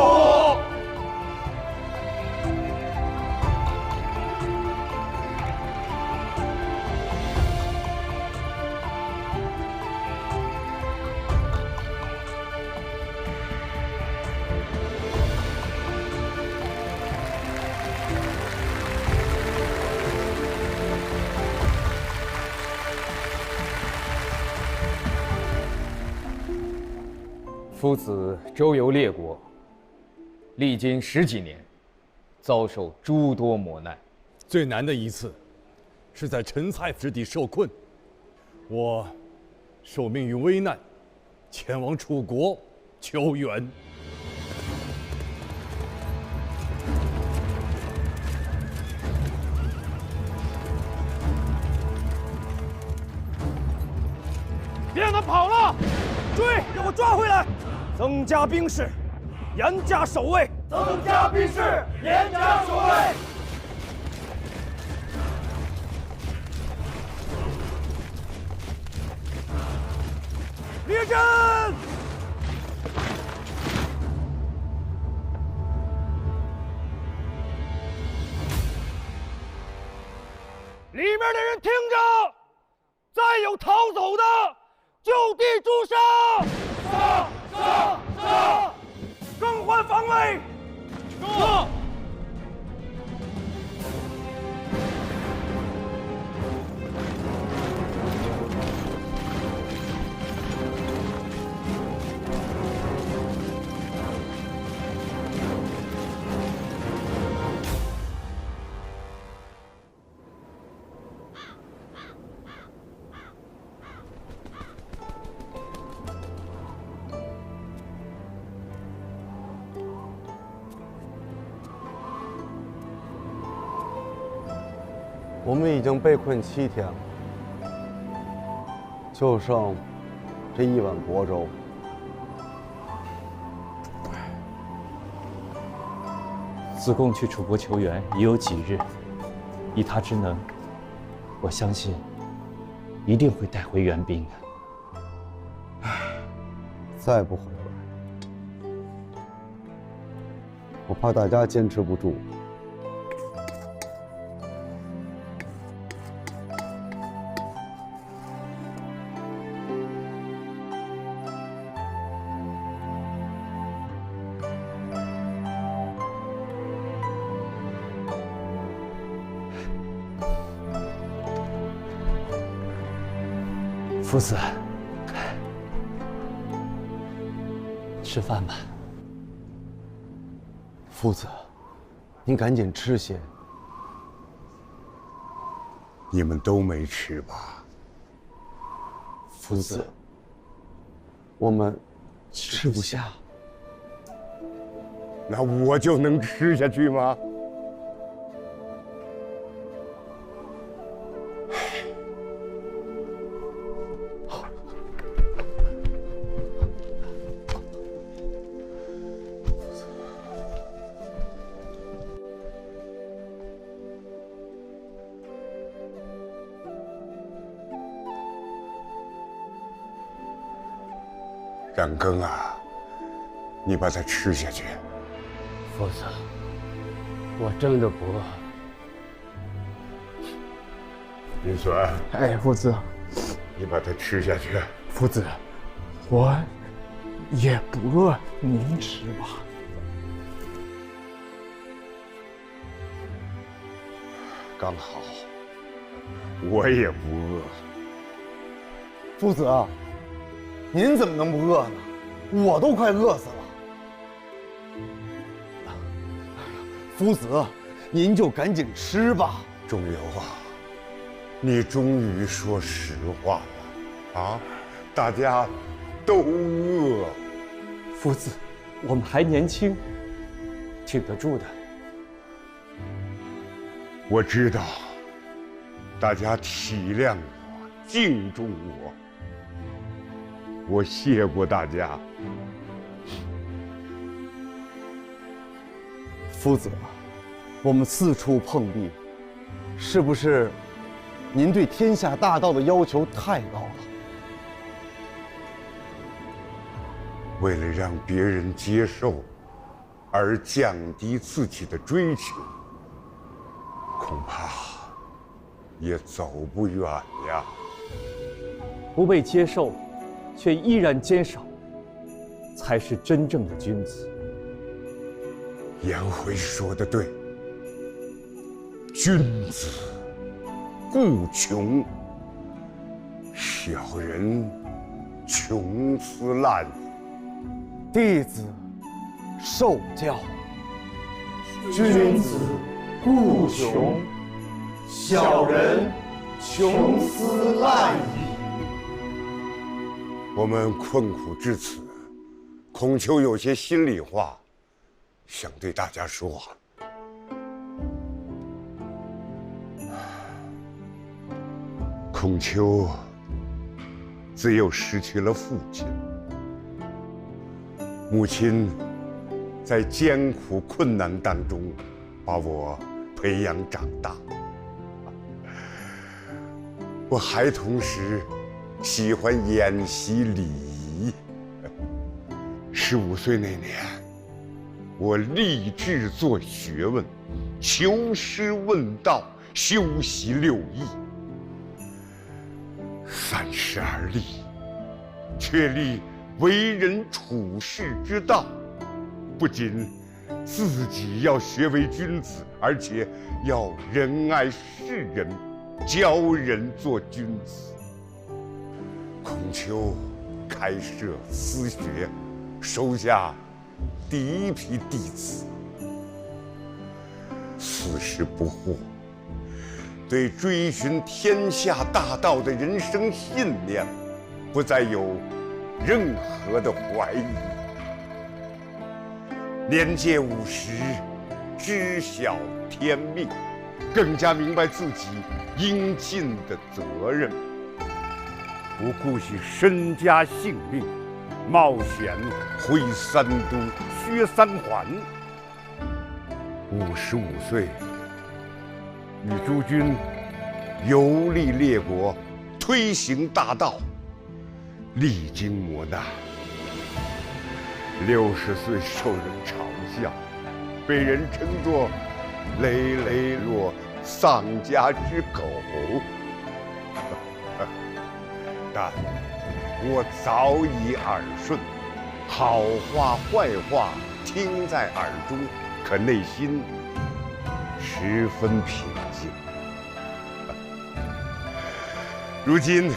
夫子周游列国，历经10几年，遭受诸多磨难。最难的一次，是在陈蔡之地受困，我受命于危难，前往楚国求援。别让他跑了！追，给我抓回来！增加兵士，严加守卫。增加兵士，严加守卫。列阵！里面的人听着，再有逃走的，就地诛杀！杀！更换防卫！杀！我们已经被困7天了，就剩这一碗薄粥。子贡去楚国求援已有几日，以他之能，我相信一定会带回援兵的。再不回来，我怕大家坚持不住。夫子，吃饭吧。夫子，您赶紧吃些。你们都没吃吧？夫子，我们吃不下。那我就能吃下去吗？冉庚啊，你把它吃下去。夫子，我真的不饿。云孙，哎，夫子，你把它吃下去。夫子，我也不饿，您吃吧。刚好，我也不饿。夫子，您怎么能不饿呢？我都快饿死了。夫子，您就赶紧吃吧。仲由啊，你终于说实话了啊！大家都饿。夫子，我们还年轻，挺得住的。我知道，大家体谅我，敬重我。我谢过大家。夫子，我们四处碰壁，是不是您对天下大道的要求太高了？为了让别人接受，而降低自己的追求，恐怕也走不远呀。不被接受，却依然坚守，才是真正的君子。颜回说得对，君子固穷，小人穷斯滥矣。弟子受教。君子固穷，小人穷斯滥矣。我们困苦至此，孔丘有些心里话想对大家说。孔丘自幼失去了父亲，母亲在艰苦困难当中把我培养长大。我孩童时喜欢演习礼仪。15岁那年，我立志做学问，求师问道，修习6艺。30而立，确立为人处世之道，不仅自己要学为君子，而且要仁爱世人，教人做君子。孔丘开设私学，收下第一批弟子。4十不惑，对追寻天下大道的人生信念，不再有任何的怀疑。年届50，知晓天命，更加明白自己应尽的责任，不顾惜身家性命，冒险挥3都，削3环。55岁，与诸君游历列国，推行大道，历经磨难。60岁受人嘲笑，被人称作累累若丧家之狗。但我早已耳顺，好话坏话听在耳中，可内心十分平静。如今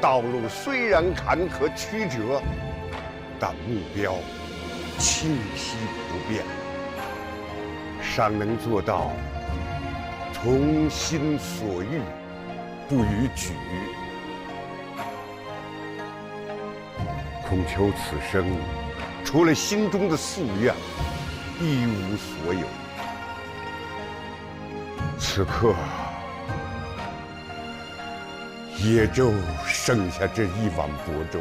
道路虽然坎坷曲折，但目标清晰不变，尚能做到从心所欲，不逾矩。孔丘此生除了心中的夙愿，一无所有。此刻，野州剩下这一碗薄粥。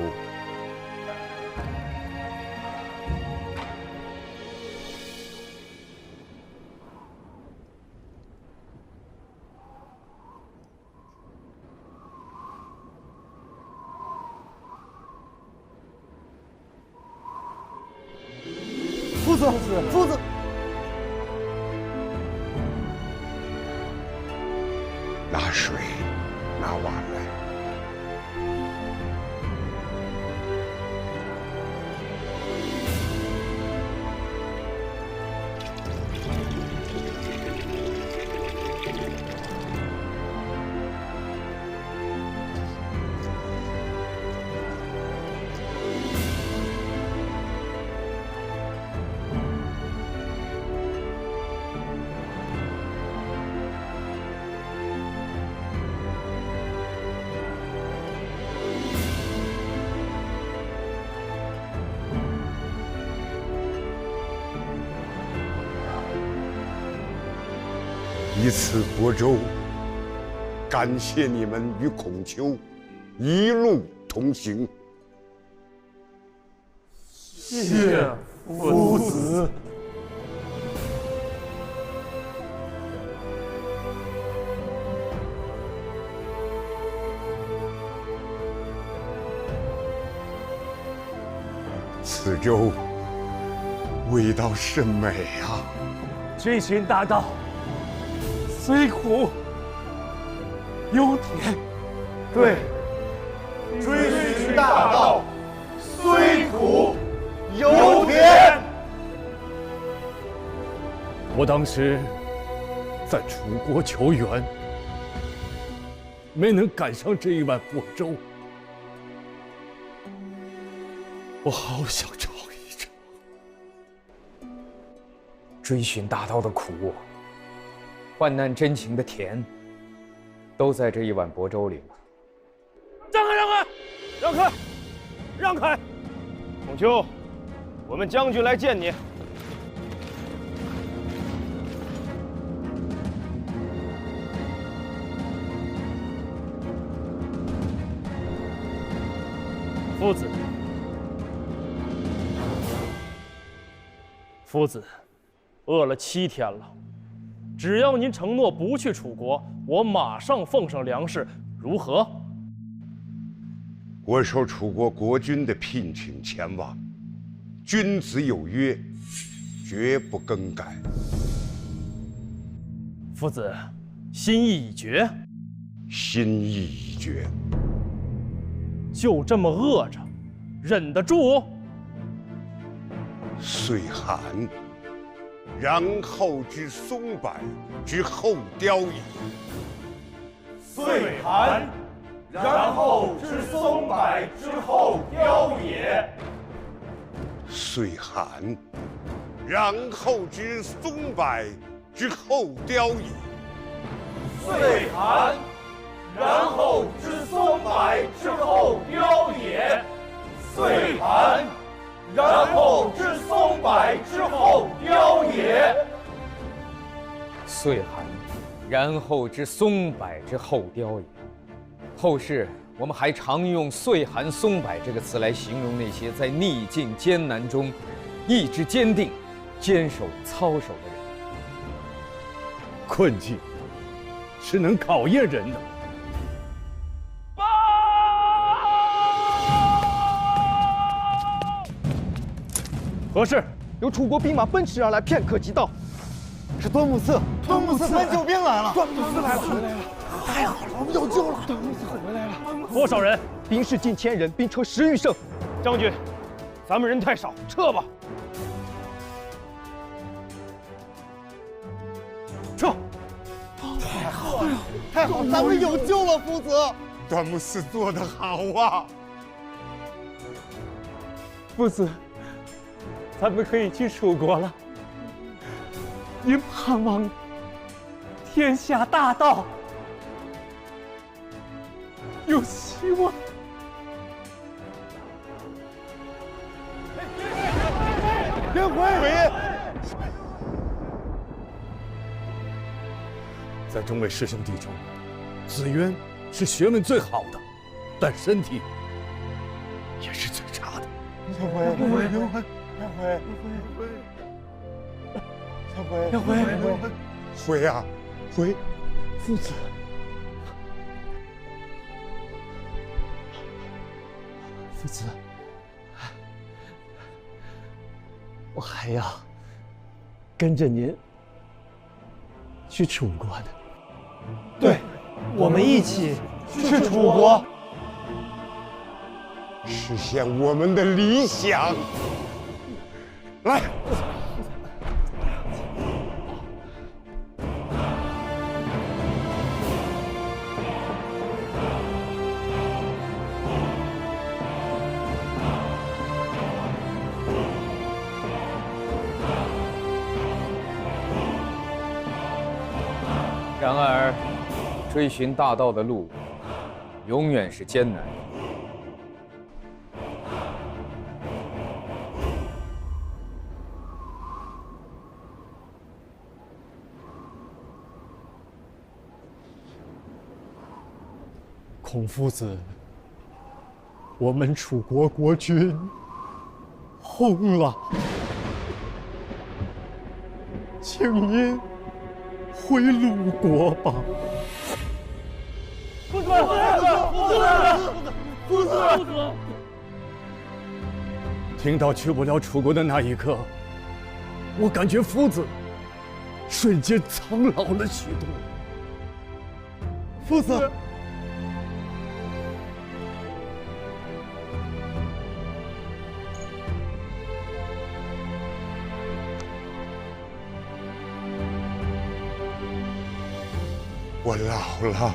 夫子，拿水，拿碗来。以此薄粥，感谢你们与孔丘一路同行。谢夫子。此粥味道甚美啊！追寻大道，虽苦犹甜。对，追寻大道，虽苦犹甜。我当时在楚国求援，没能赶上这一碗薄粥，我好想尝一尝。追寻大道的苦，患难真情的甜，都在这一碗薄粥里了。让开！让开！让开！让开！孔丘，我们将军来见你。夫子，夫子，饿了7天了，只要您承诺不去楚国，我马上奉上粮食，如何？我受楚国国君的聘请前往，君子有约，绝不更改。夫子，心意已决。心意已决。就这么饿着，忍得住？岁寒，然后之松柏之后凋矣。岁寒，然后之松柏之后凋也。岁寒，然后之松柏之后凋矣。岁寒，然后之松柏之后凋也。岁寒，然后之松柏之后凋也。岁寒，然后之松柏之后凋也。后世我们还常用“岁寒松柏”这个词来形容那些在逆境艰难中意志坚定、坚守操守的人。困境是能考验人的。何事？有楚国兵马奔驰而来，片刻即到。是端木赐，端木赐搬救兵来了。端木赐来了，太好了，我们有救了。端木赐回来了。多少人？兵士近1000人，兵车10余乘。将军，咱们人太少，撤吧。撤！太好了，太好，咱们有救了，夫子。端木寺做得好啊！夫子，咱们可以去楚国了。您盼望天下大道有希望。天回，在众位师兄弟中，子渊是学问最好的，但身体也是最差的。天回，回啊，回！夫子，夫子，我还要跟着您去楚国的。对，我们一起去楚国，实现我们的理想。来。然而，追寻大道的路，永远是艰难的。孔夫子，我们楚国国君轰了，请您回鲁国吧。夫子，听到去不了楚国的那一刻，我感觉夫子瞬间苍老了许多。夫子，我老了，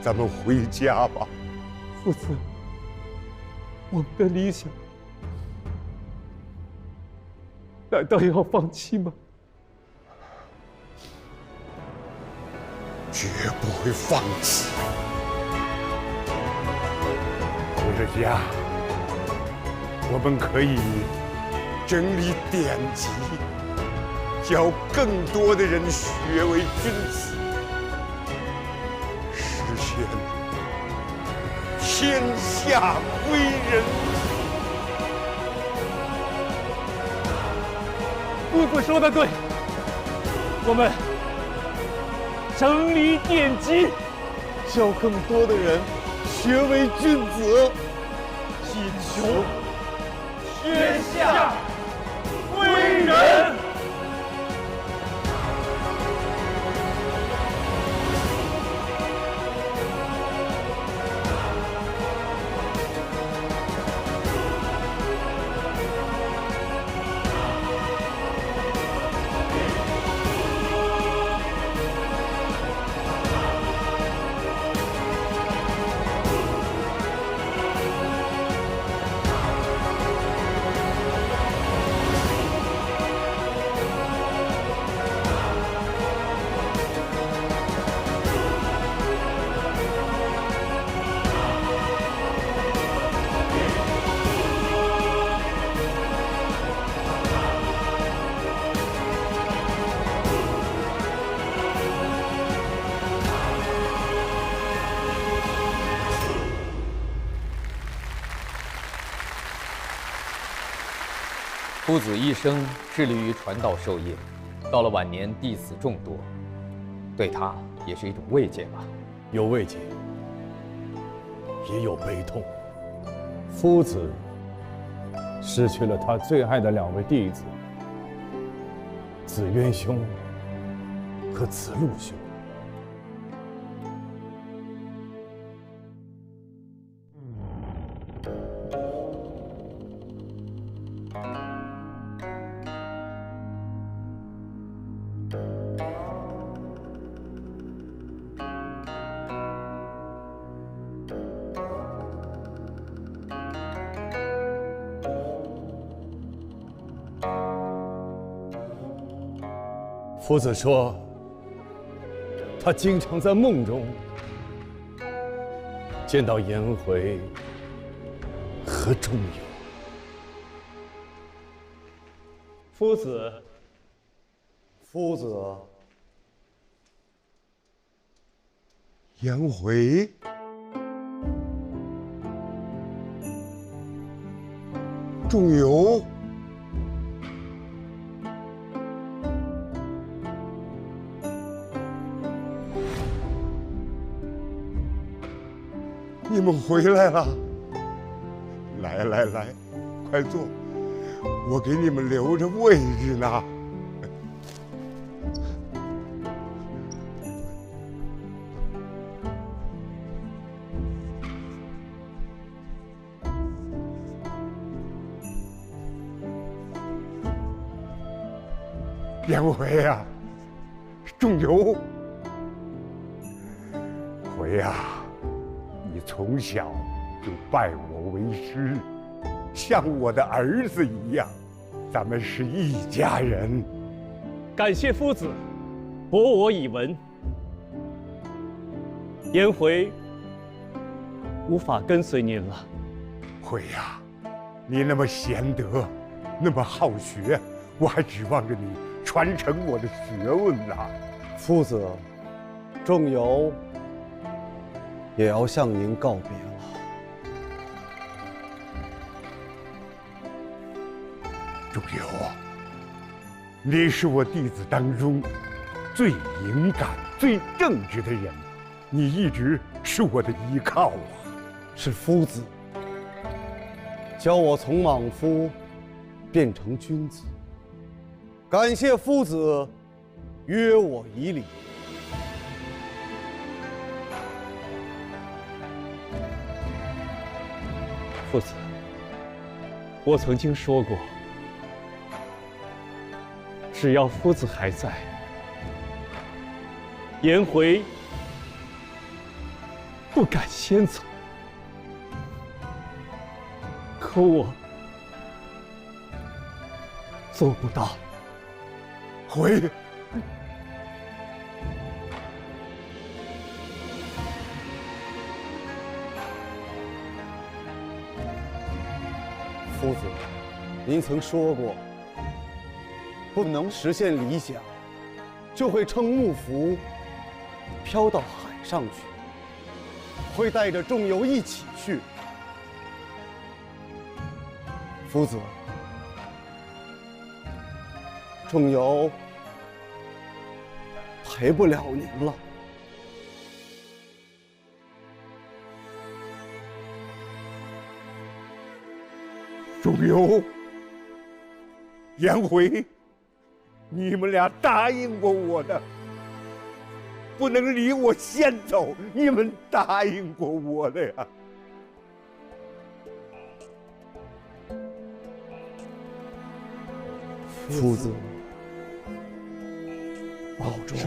咱们回家吧。夫子，我们的理想难道要放弃吗？绝不会放弃。回了家，我们可以整理典籍，教更多的人学为君子，实现天下归人。夫子说的对，我们整理典籍，教更多的人学为君子，以求天下归人。夫子一生致力于传道授业，到了晚年弟子众多，对他也是一种慰藉吧。有慰藉，也有悲痛。夫子失去了他最爱的2位弟子，子渊兄和子路兄。夫子说，他经常在梦中见到颜回和仲由。夫子，夫子，颜回，仲由，你们回来了！来来来，快坐，我给你们留着位置呢。颜回啊，仲由，回呀，你从小就拜我为师，像我的儿子一样，咱们是一家人。感谢夫子，博我以闻。颜回无法跟随您了。回呀，你那么贤德，那么好学，我还指望着你传承我的学问呢。夫子，仲由也要向您告别了。仲由，你是我弟子当中最勇敢、最正直的人，你一直是我的依靠啊。是夫子教我从莽夫变成君子，感谢夫子约我以礼。夫子，我曾经说过，只要夫子还在，颜回不敢先走。可我做不到。回，夫子，您曾说过，不能实现理想，就会乘幕服飘到海上去，会带着仲由一起去。夫子，仲由陪不了您了。仲由、颜回，你们俩答应过我的，不能离我先走，你们答应过我的呀。夫子，保重。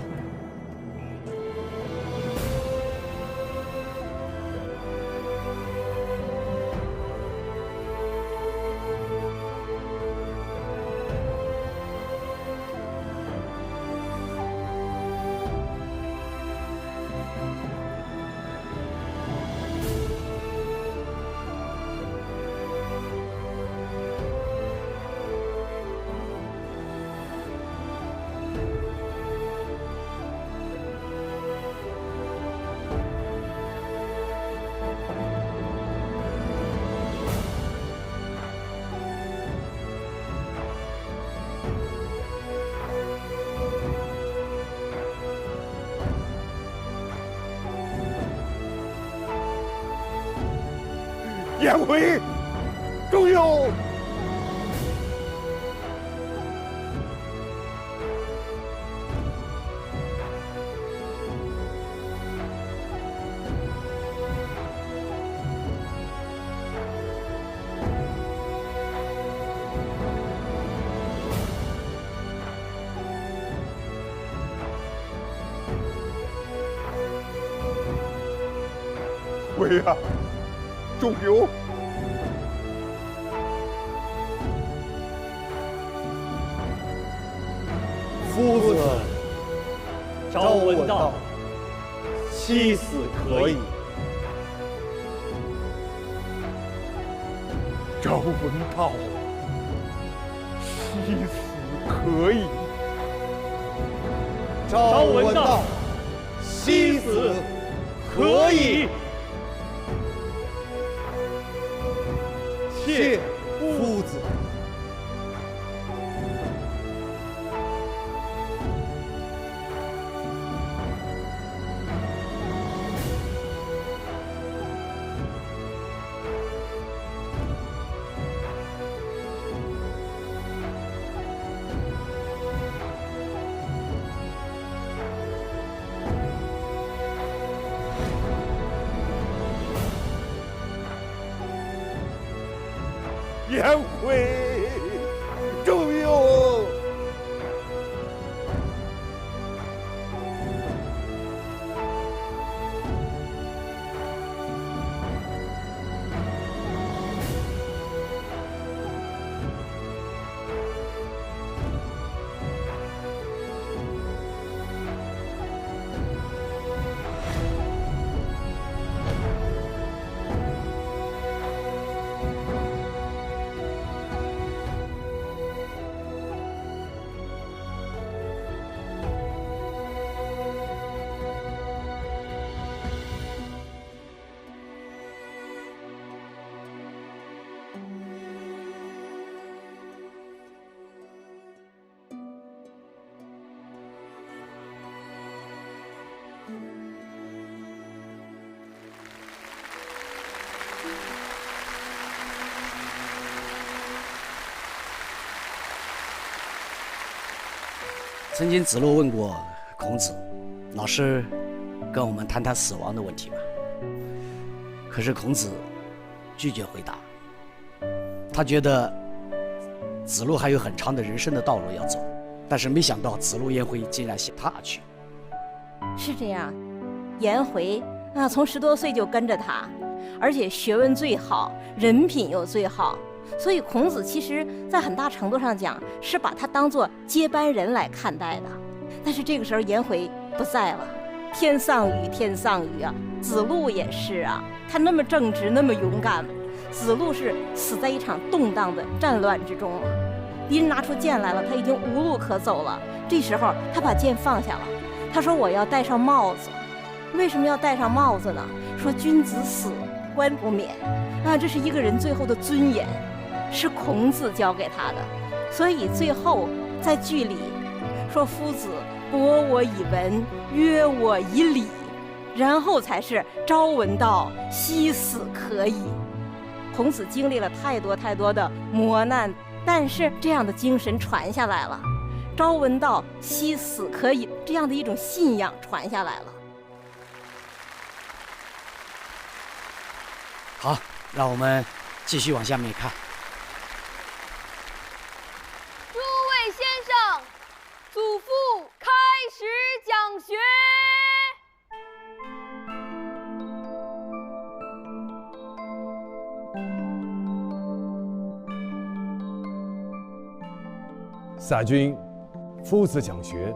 颜回，仲由，回呀，仲由。夫子。朝闻道，夕死可矣。朝闻道，夕死可矣。朝闻道，夕死可矣。谢夫子。颜回，重用。曾经子路问过孔子：“老师，跟我们谈谈死亡的问题吧。”可是孔子拒绝回答，他觉得子路还有很长的人生的道路要走，但是没想到子路颜回竟然先踏去。是这样，颜回从10多岁就跟着他，而且学问最好，人品又最好。所以孔子其实在很大程度上讲是把他当作接班人来看待的。但是这个时候颜回不在了，天丧雨，天丧雨啊！子路也是啊，他那么正直，那么勇敢，子路是死在一场动荡的战乱之中了。敌人拿出剑来了，他已经无路可走了。这时候他把剑放下了，他说：“我要戴上帽子。”为什么要戴上帽子呢？说君子死，官不免啊，这是一个人最后的尊严。是孔子教给他的，所以最后在剧里说夫子博我以文，约我以礼，然后才是朝闻道，夕死可矣。孔子经历了太多太多的磨难，但是这样的精神传下来了，朝闻道，夕死可矣这样的一种信仰传下来了。好，让我们继续往下面看。祖父开始讲学。撒君，夫子讲学，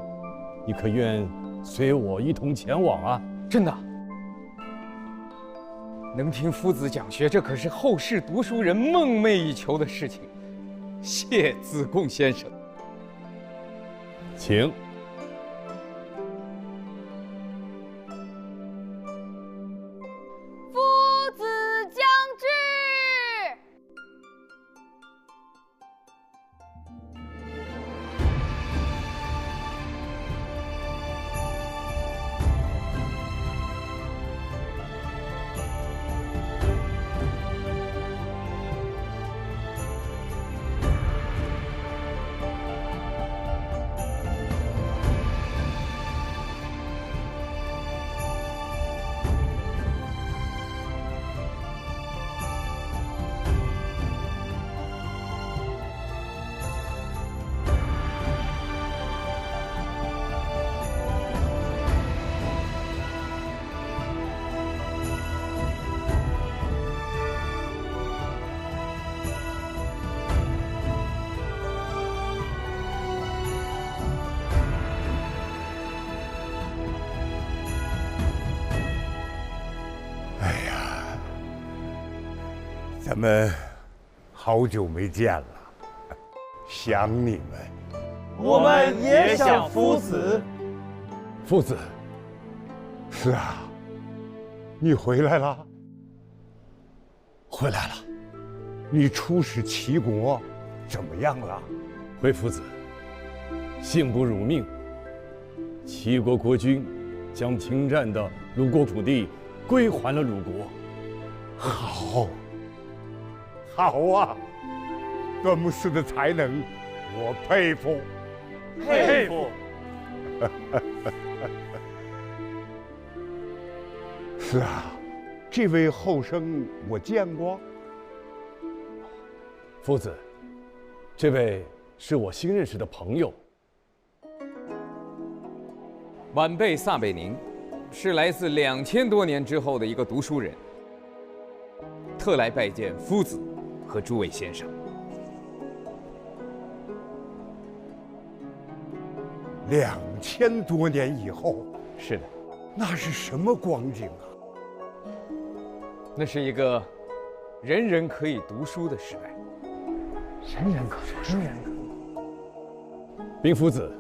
你可愿随我一同前往啊？真的，能听夫子讲学，这可是后世读书人梦寐以求的事情。谢子贡先生。请。夫子将至。咱们好久没见了，想你们。我们也想夫子。夫子，是啊，你回来了。回来了。你出使齐国，怎么样了？回夫子，幸不辱命。齐国国君将侵占的鲁国土地归还了鲁国。好，好啊！段牧师的才能，我佩服，佩服。是啊，这位后生我见过。夫子，这位是我新认识的朋友。晚辈撒贝宁，是来自2000多年之后的一个读书人，特来拜见夫子和诸位先生。2000多年以后，是的，那是什么光景啊？那是一个人人可以读书的时代。人人可以。禀夫子，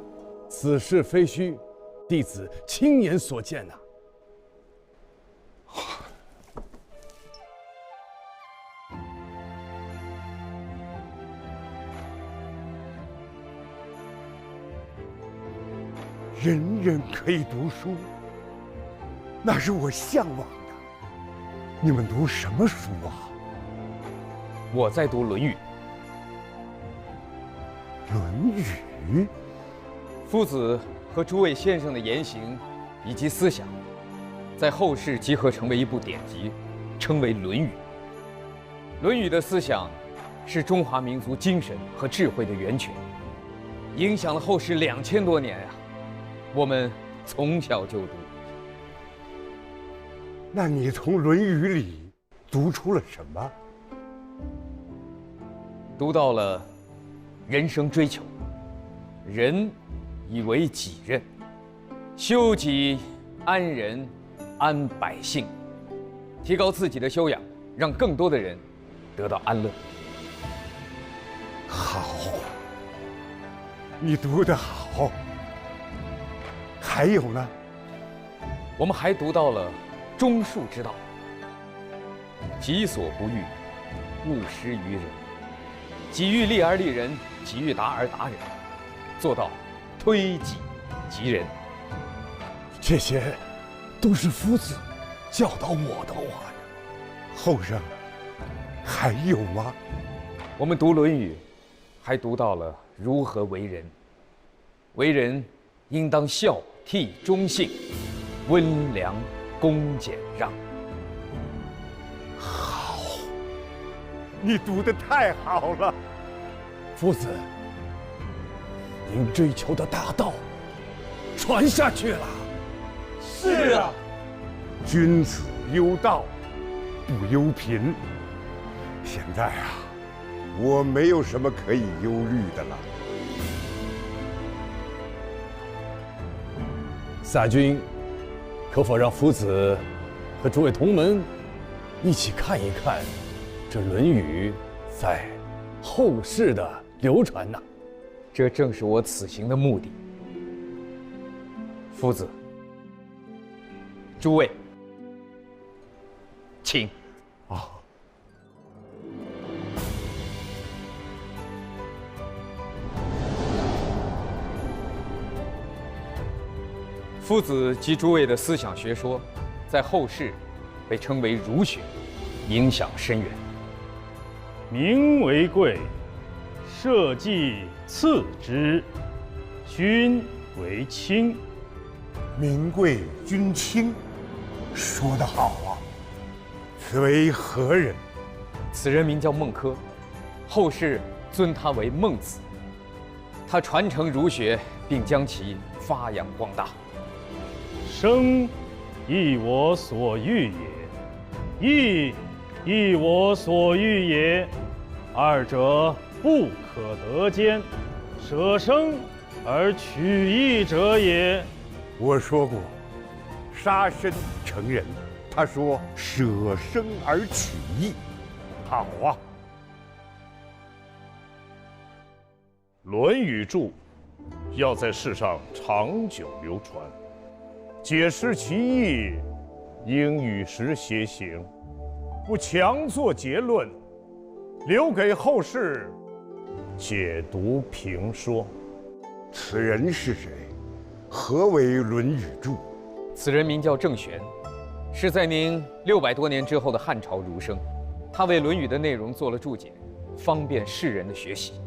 此事非虚，弟子亲眼所见呐。人人可以读书，那是我向往的。你们读什么书啊？我在读《论语》。《论语》，夫子和诸位先生的言行以及思想，在后世集合成为一部典籍，称为《论语》。《论语》的思想是中华民族精神和智慧的源泉，影响了后世2000多年呀。我们从小就读。那你从《论语》里读出了什么？读到了人生追求，人以为己任，修己安人安百姓，提高自己的修养，让更多的人得到安乐。好，你读得好。还有呢？我们还读到了忠恕之道，己所不欲，勿施于人；己欲立而立人，己欲达而达人，做到推己及人。这些都是夫子教导我的话呀。后生，还有吗？我们读《论语》，还读到了如何为人。为人应当孝悌忠信，温良恭俭让。好，你读得太好了。夫子，您追求的大道传下去了。是啊，君子忧道，不忧贫。现在啊，我没有什么可以忧虑的了。撒君，可否让夫子和诸位同门一起看一看这《论语》在后世的流传呢？这正是我此行的目的。夫子，诸位，请。啊。夫子及诸位的思想学说，在后世被称为儒学，影响深远。民为贵，社稷次之，君为轻。民贵君轻，说得好啊！此为何人？此人名叫孟轲，后世尊他为孟子。他传承儒学，并将其发扬光大。生亦我所欲也，义亦我所欲也，二者不可得兼，舍生而取义者也。我说过，杀身成仁。他说舍生而取义，好啊！《论语》注要在世上长久流传，解释其意，应与时偕行，不强作结论，留给后世解读评说。此人是谁？何为《论语》注？此人名叫郑玄，是在您600多年之后的汉朝儒生，他为《论语》的内容做了注解，方便世人的学习。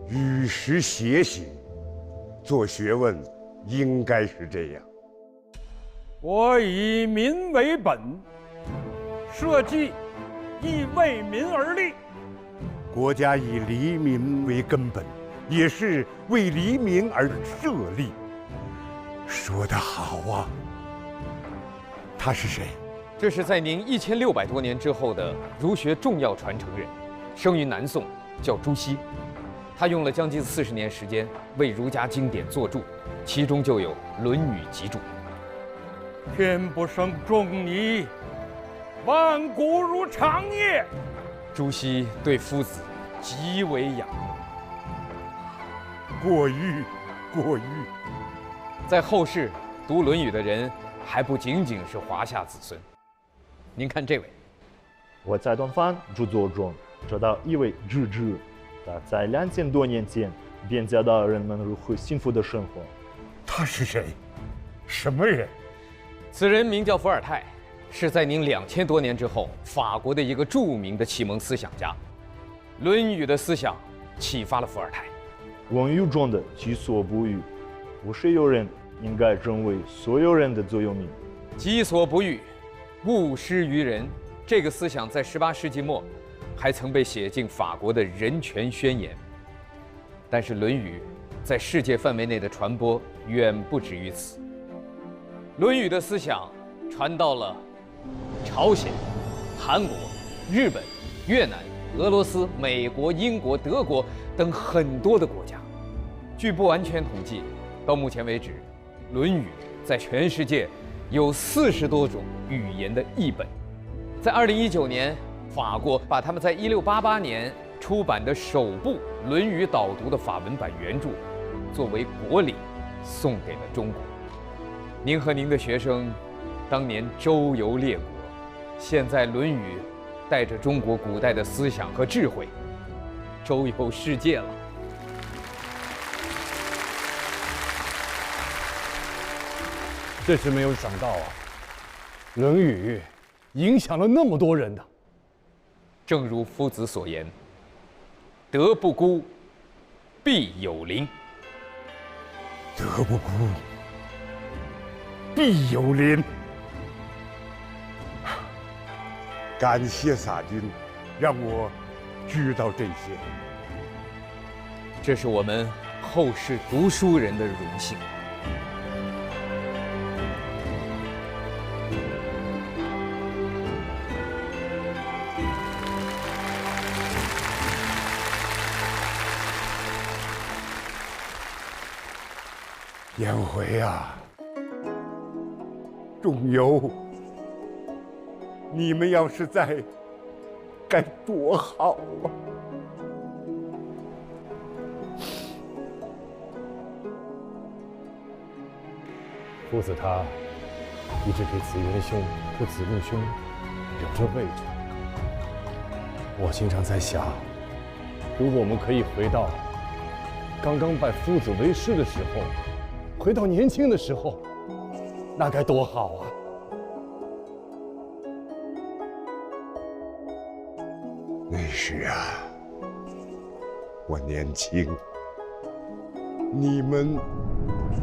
与时偕行，做学问应该是这样。我以民为本，社稷亦为民而立。国家以黎民为根本，也是为黎民而设立。说得好啊！他是谁？这是在您1600多年之后的儒学重要传承人，生于南宋，叫朱熹。他用了将近40年时间为儒家经典作注，其中就有《论语集注》。天不生仲尼，万古如长夜。朱熹对夫子极为仰慕。过誉，过誉。在后世读《论语》的人，还不仅仅是华夏子孙。您看这位，我在东方著作中找到一位智者，他在2000多年前便教导人们如何幸福的生活。他是谁？什么人？此人名叫伏尔泰，是在您2000多年之后，法国的一个著名的启蒙思想家。《论语》的思想启发了伏尔泰。《论语》中的己所不欲，不是有人应该成为所有人的座右铭。己所不欲，勿施于人。这个思想在18世纪末，还曾被写进法国的人权宣言。但是《论语》在世界范围内的传播远不止于此。《论语》的思想传到了朝鲜、韩国、日本、越南、俄罗斯、美国、英国、德国等很多的国家。据不完全统计，到目前为止，《论语》在全世界有40多种语言的译本。在2019年，法国把他们在1688年出版的首部《论语》导读的法文版原著，作为国礼送给了中国。您和您的学生当年周游列国，现在《论语》带着中国古代的思想和智慧，周游世界了。真是没有想到啊，《论语》影响了那么多人的。正如夫子所言：“德不孤，必有邻。”德不孤，必有邻。感谢撒君，让我知道这些。这是我们后世读书人的荣幸。颜回啊，仲由，你们要是在，该多好啊！夫子他一直给子元兄和子路兄留着位置。我经常在想，如果我们可以回到刚刚拜夫子为师的时候，回到年轻的时候，那该多好啊！那时啊，我年轻，你们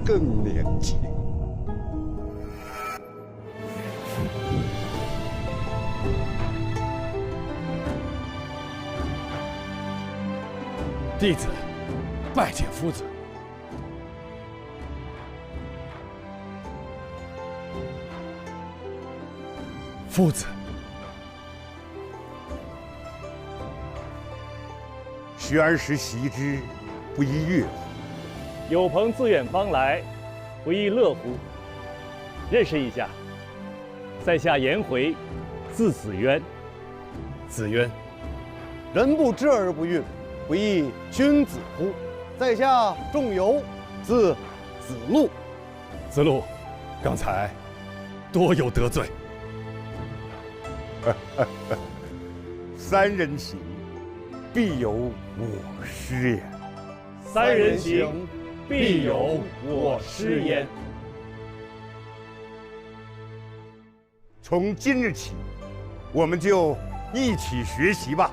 更年轻。弟子拜见夫子。夫子，学而时习之，不亦乐乎？有朋自远方来，不亦乐乎？认识一下，在下颜回，字子渊。子渊，人不知而不愠，不亦君子乎？在下仲由，字子路。子路，刚才多有得罪。三人行，必有我师焉。三人行，必有我师焉。从今日起，我们就一起学习吧。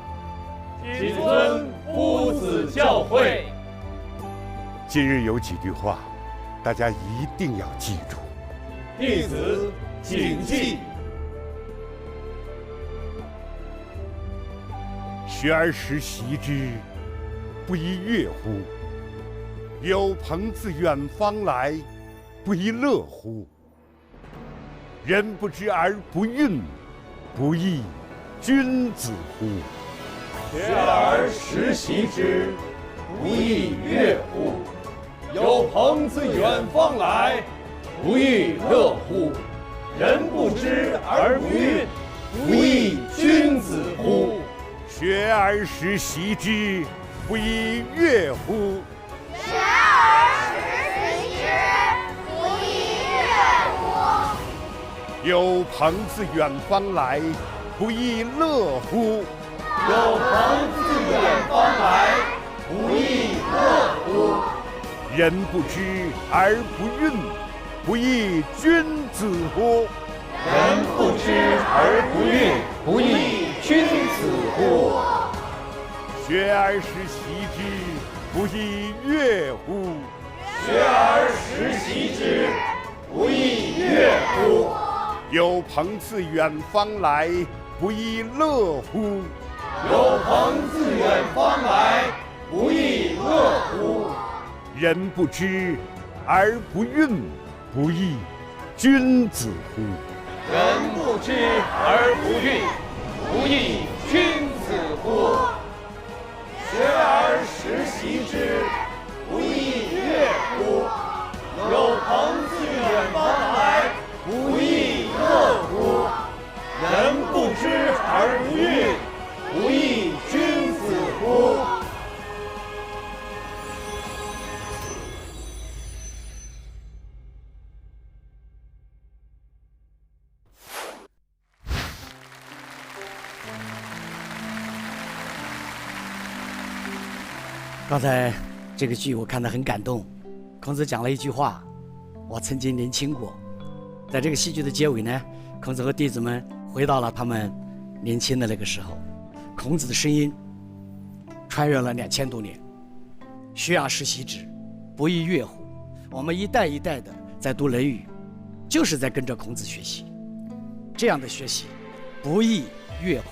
谨遵夫子教诲。今日有几句话，大家一定要记住。弟子谨记。学而时习之，不亦说乎？有朋自远方来，不亦乐乎？人不知而不愠，不亦君子乎？学而时习之，不亦说乎？有朋自远方来，不亦乐乎？人不知而不愠，不亦君子乎？学而时习之，不亦说乎？学而时习之，不亦说乎？有朋自远方来，不亦乐乎？有朋自远方来，不亦乐乎？人不知而不愠，不亦君子乎？人不知而不愠，不亦君子乎？学而时习之，不亦说乎？学而时习之，不亦说乎？有朋自远方来，不亦乐乎？有朋自远方来，不亦乐乎？人不知而不愠，不亦君子乎？人不知而不愠，不亦君子乎？学而时习之，不亦说乎？有朋自远方来，不亦乐乎？人不知而不愠，不亦君子乎？刚才这个剧我看得很感动，孔子讲了一句话：“我曾经年轻过。”在这个戏剧的结尾呢，孔子和弟子们回到了他们年轻的那个时候。孔子的声音穿越了2000多年，学而时习之，不亦说乎？我们一代一代的在读《论语》，就是在跟着孔子学习。这样的学习，不亦说乎？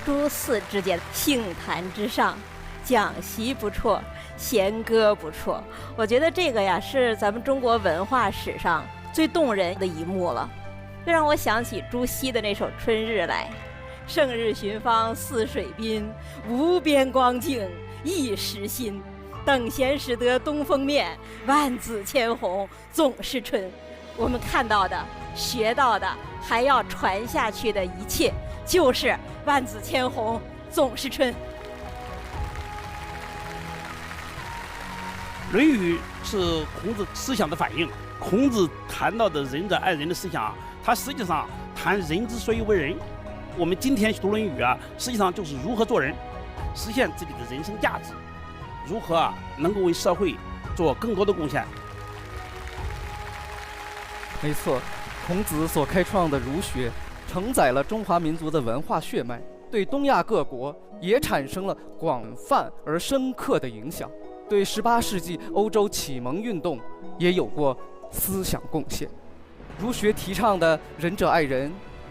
诸寺之间，杏坛之上，讲习不错，弦歌不错。我觉得这个呀，是咱们中国文化史上最动人的一幕了。这让我想起朱熹的那首《春日》来：胜日寻芳泗水滨，无边光景一时新。等闲识得东风面，万紫千红总是春。我们看到的、学到的，还要传下去的一切，就是万紫千红总是春。《论语》是孔子思想的反映。孔子谈到的仁者爱人的思想，他实际上谈人之所以为人。我们今天读《论语》啊，实际上就是如何做人，实现自己的人生价值，如何能够为社会做更多的贡献。没错，孔子所开创的儒学，承载了中华民族的文化血脉，对东亚各国也产生了广泛而深刻的影响，对18世纪欧洲启蒙运动也有过思想贡献。儒学提倡的仁者爱人、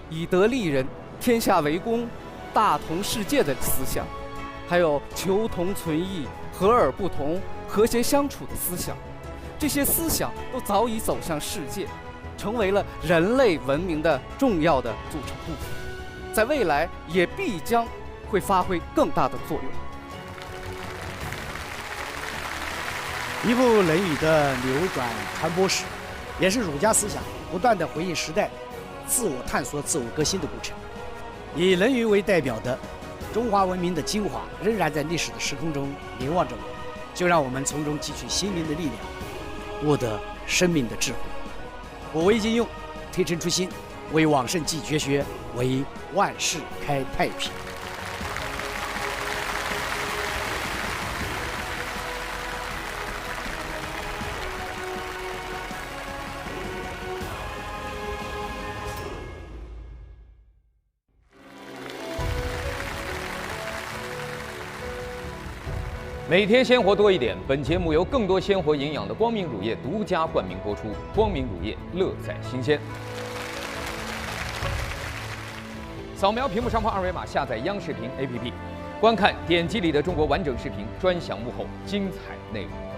以德立人、天下为公、大同世界的思想，还有求同存异、和而不同、和谐相处的思想，这些思想都早已走向世界，成为了人类文明的重要的组成部分，在未来也必将会发挥更大的作用。一部《论语》的流转传播史，也是儒家思想不断的回应时代、自我探索、自我革新的过程。以《论语》为代表的中华文明的精华仍然在历史的时空中凝望着我们，就让我们从中汲取心灵的力量，获得生命的智慧。我为今用，推陈出新，为往圣继绝学，为万世开太平。每天鲜活多一点。本节目由更多鲜活营养的光明乳业独家冠名播出。光明乳业，乐在新鲜。扫描屏幕上方二维码，下载央视频 APP， 观看点击里的中国完整视频，专享幕后精彩内容。